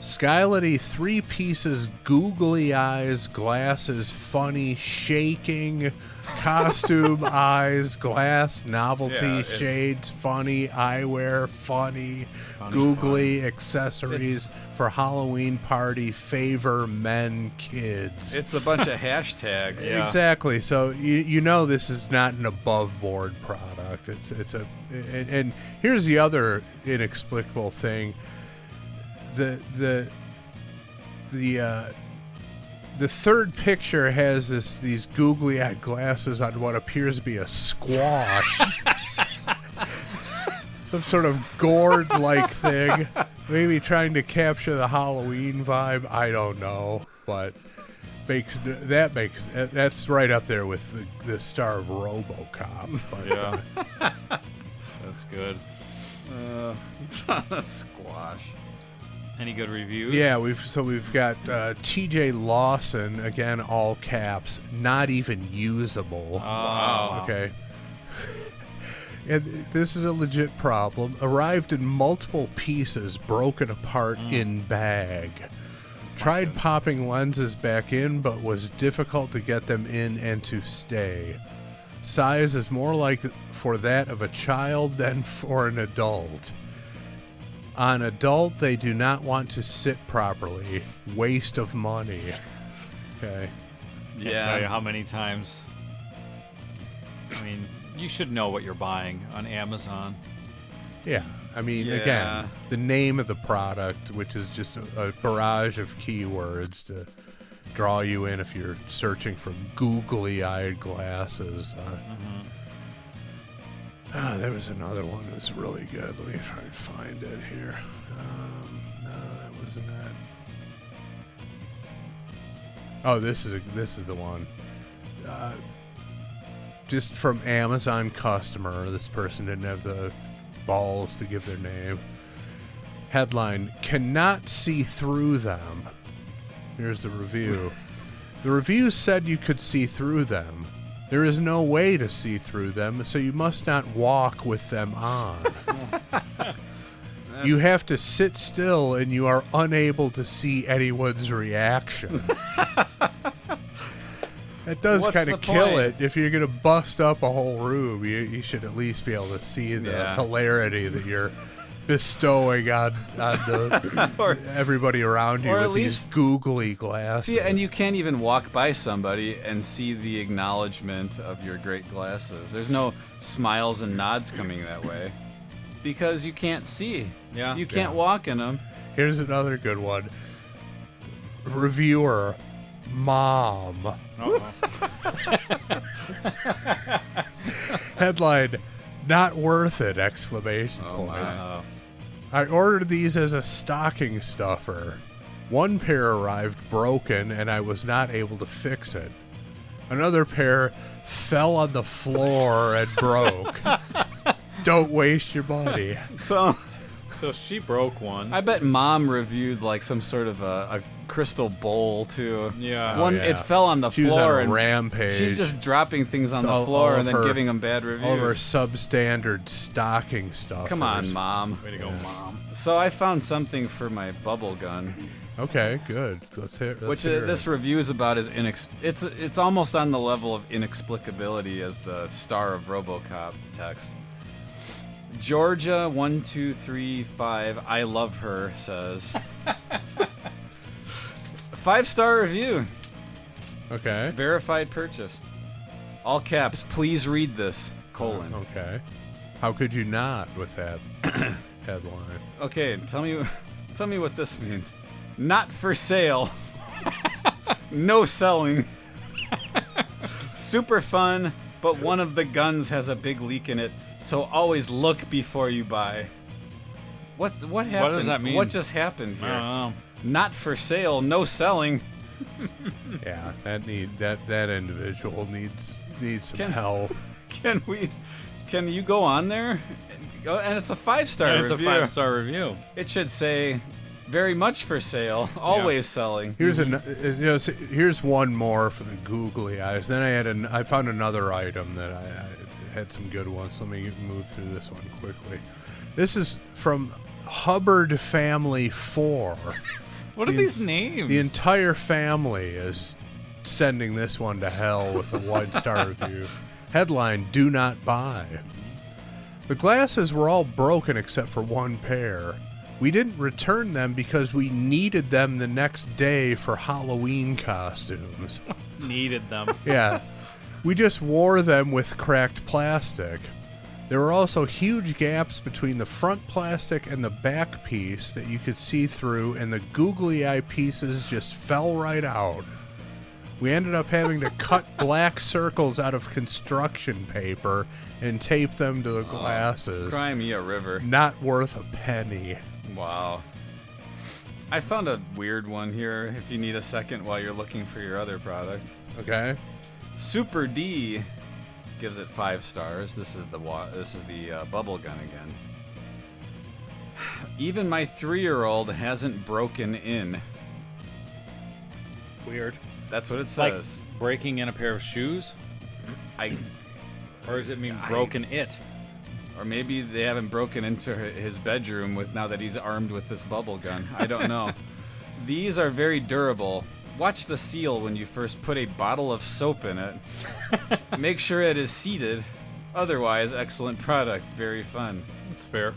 Skylity, 3 pieces, googly eyes, glasses, funny, shaking, costume, eyes, glass, novelty, Yeah, it's- shades, funny, eyewear, funny, googly, accessories for Halloween party, favor, men, kids. It's a bunch of hashtags. Yeah. Exactly. So you know this is not an above board product. And here's the other inexplicable thing. The third picture has these googly-eyed glasses on what appears to be a squash. Some sort of gourd-like thing. Maybe trying to capture the Halloween vibe. I don't know, but that's right up there with the star of RoboCop. But, Yeah. That's good. Squash. Any good reviews? Yeah, we've got T.J. Lawson, again all caps, not even usable. Wow. Okay. And this is a legit problem. Arrived in multiple pieces, broken apart in bag. Tried popping lenses back in, but was difficult to get them in and to stay. Size is more like for that of a child than for an adult. On adult, they do not want to sit properly. Waste of money. Okay. Can't tell you how many times. I mean, you should know what you're buying on Amazon. Yeah. I mean, Yeah. again, the name of the product, which is just a barrage of keywords to draw you in if you're searching for googly-eyed glasses. There was another one that was really good. Let me try and find it here. No, that wasn't it. Oh, this is the one. Just from Amazon customer. This person didn't have the balls to give their name. Headline: cannot see through them. Here's the review. The review said you could see through them. There is no way to see through them, so you must not walk with them on. You have to sit still and you are unable to see anyone's reaction. That does What's kind the of kill point? it. If you're going to bust up a whole room, you should at least be able to see the Yeah. hilarity that you're bestowing on everybody around you or at with these least- googly glasses. See, and you can't even walk by somebody and see the acknowledgement of your great glasses. There's no smiles and nods coming that way because you can't see. Yeah. You can't walk in them. Here's another good one. Reviewer, mom. Uh-oh. Headline: not worth it! Exclamation Oh, point. my. Uh-oh. I ordered these as a stocking stuffer. One pair arrived broken and I was not able to fix it. Another pair fell on the floor and broke. Don't waste your money. So So she broke one. I bet Mom reviewed like some sort of a crystal bowl too. Yeah. One Oh, yeah. it fell on the She was floor on a and rampage. she's just dropping things on All- the floor all and of then her- giving them bad reviews. All of our substandard stocking stuff. Come on, Mom. Way to go, Mom. So I found something for my bubble gun, Okay, good. Let's hear. which this review is about is it's almost on the level of inexplicability as the star of RoboCop text. Georgia 1235, I love her, says 5-star review, Okay. verified purchase, all caps. Please read this : : Okay. How could you not with that? headline. Okay, tell me what this means. Not for sale. No selling. Super fun, but one of the guns has a big leak in it, so always look before you buy. What happened? What does that mean? What just happened here? I don't know. Not for sale, no selling. Yeah, that individual needs some help. Can you go on there? And it's a 5-star And review. it's a 5-star review. It should say very much for sale, always selling. Here's one more for the googly eyes. Then I found another item that I had some good ones. Let me move through this one quickly. This is from Hubbard Family 4. What are these names? The entire family is sending this one to hell with a 1-star review. Headline, do not buy. The glasses were all broken except for one pair. We didn't return them because we needed them the next day for Halloween costumes. Needed them. Yeah. We just wore them with cracked plastic. There were also huge gaps between the front plastic and the back piece that you could see through, and the googly eye pieces just fell right out. We ended up having to cut black circles out of construction paper and tape them to the glasses. Cry me a river. Not worth a penny. Wow. I found a weird one here if you need a second while you're looking for your other product. Okay? Super D gives it 5 stars. This is the bubble gun again. Even my 3-year-old hasn't broken in. Weird. That's what it Like says. breaking in a pair of shoes? Or does it mean broken it? Or maybe they haven't broken into his bedroom now that he's armed with this bubble gun. I don't know. These are very durable. Watch the seal when you first put a bottle of soap in it. Make sure it is seated. Otherwise, excellent product. Very fun. That's fair.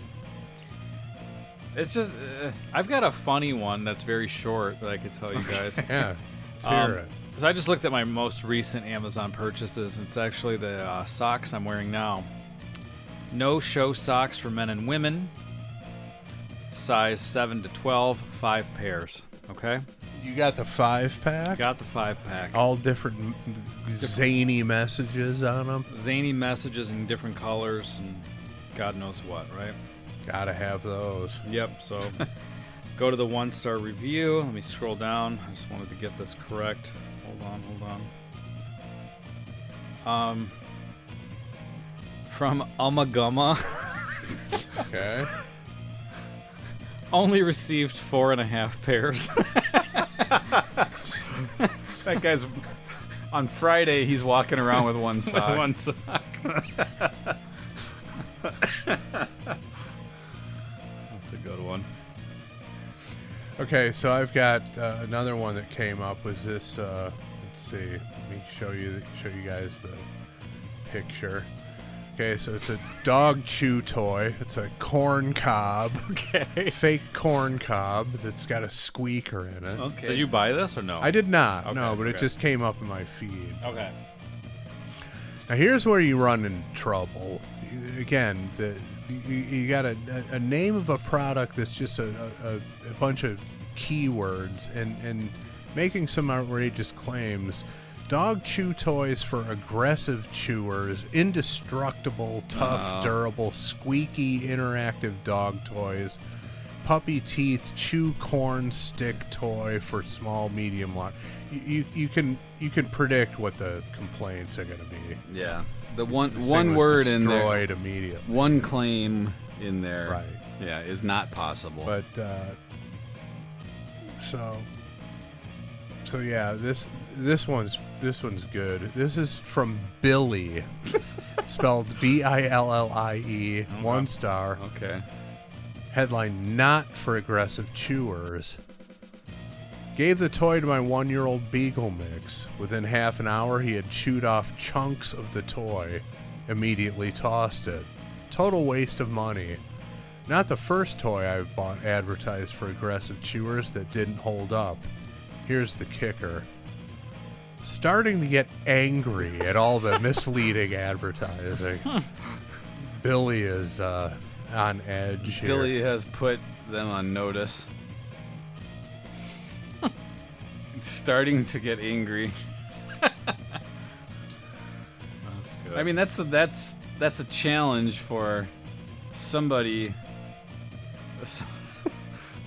It's just... I've got a funny one that's very short that I could tell you guys. Yeah. Let's hear it. So I just looked at my most recent Amazon purchases. It's actually the socks I'm wearing now. No show socks for men and women. Size 7 to 12, 5 pairs. Okay? You got the 5-pack? Got the 5-pack. All different zany messages on them. Zany messages in different colors and God knows what, right? Gotta have those. Yep, so go to the 1-star review. Let me scroll down. I just wanted to get this correct. Hold on. From Umagumma. Okay. Only received 4.5 pairs. that guy's... On Friday, he's walking around with one sock. With one sock. That's a good one. Okay, so I've got another one that came up. Was this? Let's see. Let me show you guys the picture. Okay, so it's a dog chew toy. It's a corn cob. Okay. Fake corn cob that's got a squeaker in it. Okay. Did you buy this or no? I did not. Okay, no, but it okay. just came up in my feed. Okay. Now here's where you run into trouble. Again, you got a name of a product that's just a bunch of keywords and making some outrageous claims. Dog chew toys for aggressive chewers, indestructible, tough, durable, squeaky, interactive dog toys. Puppy teeth chew corn stick toy for small, medium, large. You can predict what the complaints are going to be. Yeah. The This one thing was word in there. destroyed immediately. One claim in there. Right. Yeah, is not possible. But so yeah, this one's good. This is from Billy, spelled Billie, 1 star. Okay. Headline: Not for aggressive chewers. Gave the toy to my 1-year-old Beagle Mix. Within half an hour, he had chewed off chunks of the toy. Immediately tossed it. Total waste of money. Not the first toy I've bought advertised for aggressive chewers that didn't hold up. Here's the kicker. Starting to get angry at all the misleading advertising. Billy is on edge here. Billy has put them on notice. Starting to get angry. That's good. I mean, that's a challenge for somebody.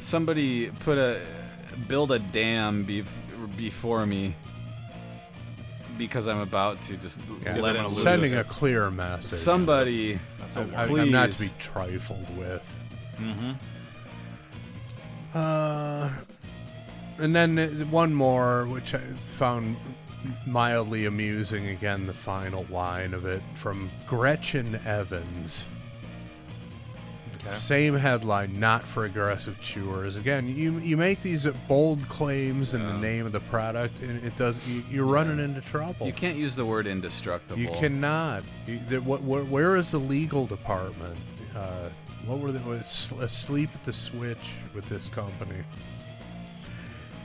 Somebody build a dam before me, because I'm about to just let it loose. Sending a clear message. Somebody, That's a I'm not to please. be trifled with. Mm-hmm. And then one more, which I found mildly amusing. Again, the final line of it from Gretchen Evans. Okay. Same headline, not for aggressive chewers. Again, you make these bold claims in the name of the product, and it does. You're running into trouble. You can't use the word indestructible. You cannot. Where is the legal department? What were they asleep at the switch with this company?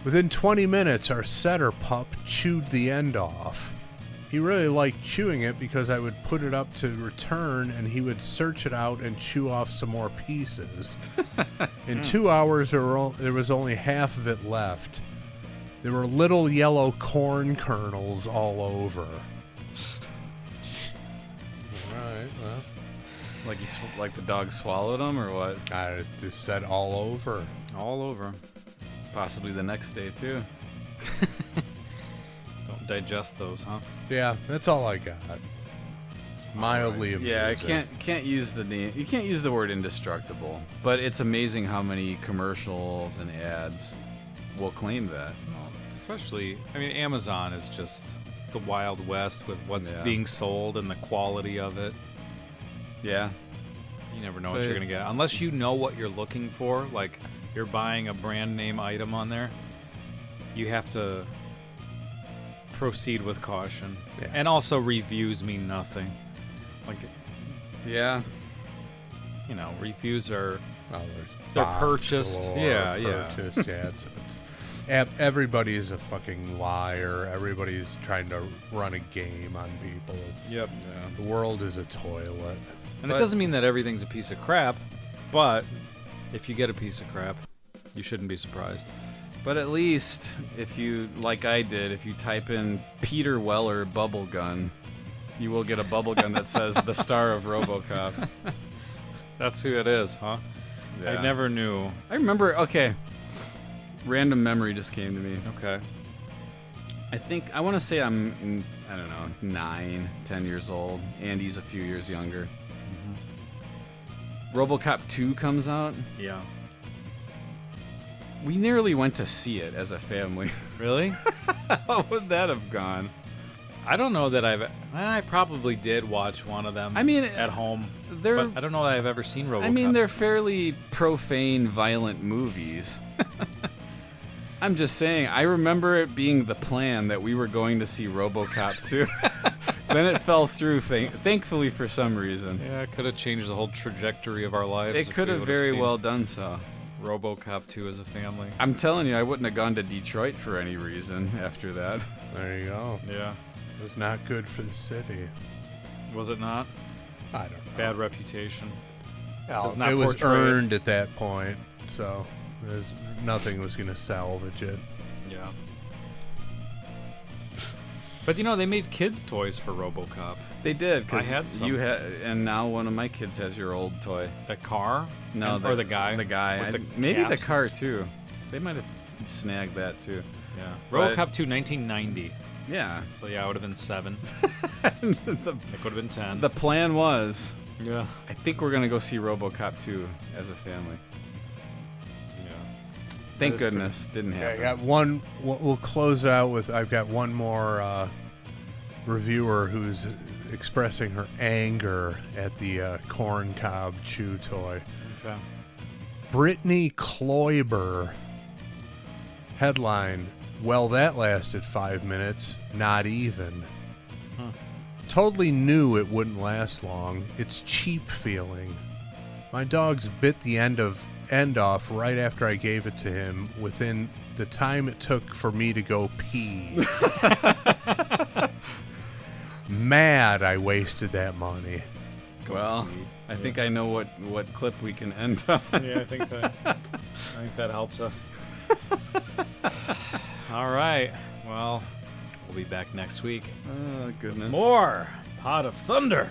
Within 20 minutes, our setter pup chewed the end off. He really liked chewing it because I would put it up to return and he would search it out and chew off some more pieces. In 2 hours, there was only half of it left. There were little yellow corn kernels all over. Alright, well. Like the dog swallowed them, or what? I just said all over. All over. Possibly the next day too. Don't digest those, huh? Yeah, that's all I got. Mildly amusing. Yeah, I can't use the name. You can't use the word indestructible, but it's amazing how many commercials and ads will claim that. Well, especially, I mean, Amazon is just the Wild West with what's Yeah. being sold and the quality of it. Yeah. You never know So what you're going to it's- get. Unless you know what you're looking for, like you're buying a brand name item on there, you have to proceed with caution. Yeah. And also, reviews mean nothing. Like, Yeah. you know, reviews are... Well, They're box purchased. galore, Yeah, yeah. purchased, yeah. Everybody is a fucking liar. Everybody's trying to run a game on people. Yep. The world is a toilet. And it doesn't mean that everything's a piece of crap, but if you get a piece of crap, you shouldn't be surprised. But at least if you, like I did, if you type in Peter Weller bubble gun, you will get a bubble gun that says the star of RoboCop. That's who it is, huh? Yeah. I never knew. I remember. Okay. Random memory just came to me. Okay. I want to say I'm, I don't know, 9, 10 years old. Andy's a few years younger. RoboCop 2 comes out. Yeah. We nearly went to see it as a family. Really? How would that have gone? I don't know that I probably did watch one of them. I mean, at home. they're- But I don't know that I've ever seen RoboCop. I mean, they're fairly profane, violent movies. I'm just saying, I remember it being the plan that we were going to see RoboCop 2. Then it fell through, thankfully, for some reason. Yeah, it could have changed the whole trajectory of our lives. It if could we have would very seen well done so. RoboCop 2 as a family. I'm telling you, I wouldn't have gone to Detroit for any reason after that. There you go. Yeah. It was not good for the city. Was it not? I don't know. Bad reputation. Well, Does not it was portray it. earned at that point, so nothing was going to salvage it. Yeah. But you know, they made kids' toys for RoboCop. They did, because I had some. you had, and now one of my kids has your old toy. The car? No, or the guy? The guy. With the Maybe the caps? car too. They might have snagged that too. Yeah. But- RoboCop 2, 1990. Yeah. So yeah, I would have been 7. the, Nick would have been 10. the plan was, yeah. I think we're gonna go see RoboCop 2 as a family. Yeah. Thank is pretty- goodness, didn't I happen. got one. We'll close it out with. I've got one more reviewer who's expressing her anger at the corn cob chew toy. Okay. Brittany Kloiber. Headline: Well, that lasted 5 minutes. Not even. Totally knew it wouldn't last long. It's cheap feeling. My dog's bit the end off right after I gave it to him within the time it took for me to go pee. Mad I wasted that money. Well, I think I know what clip we can end on. Yeah, I think that helps us. All right. Well, we'll be back next week. Oh, goodness. More Pot of Thunder.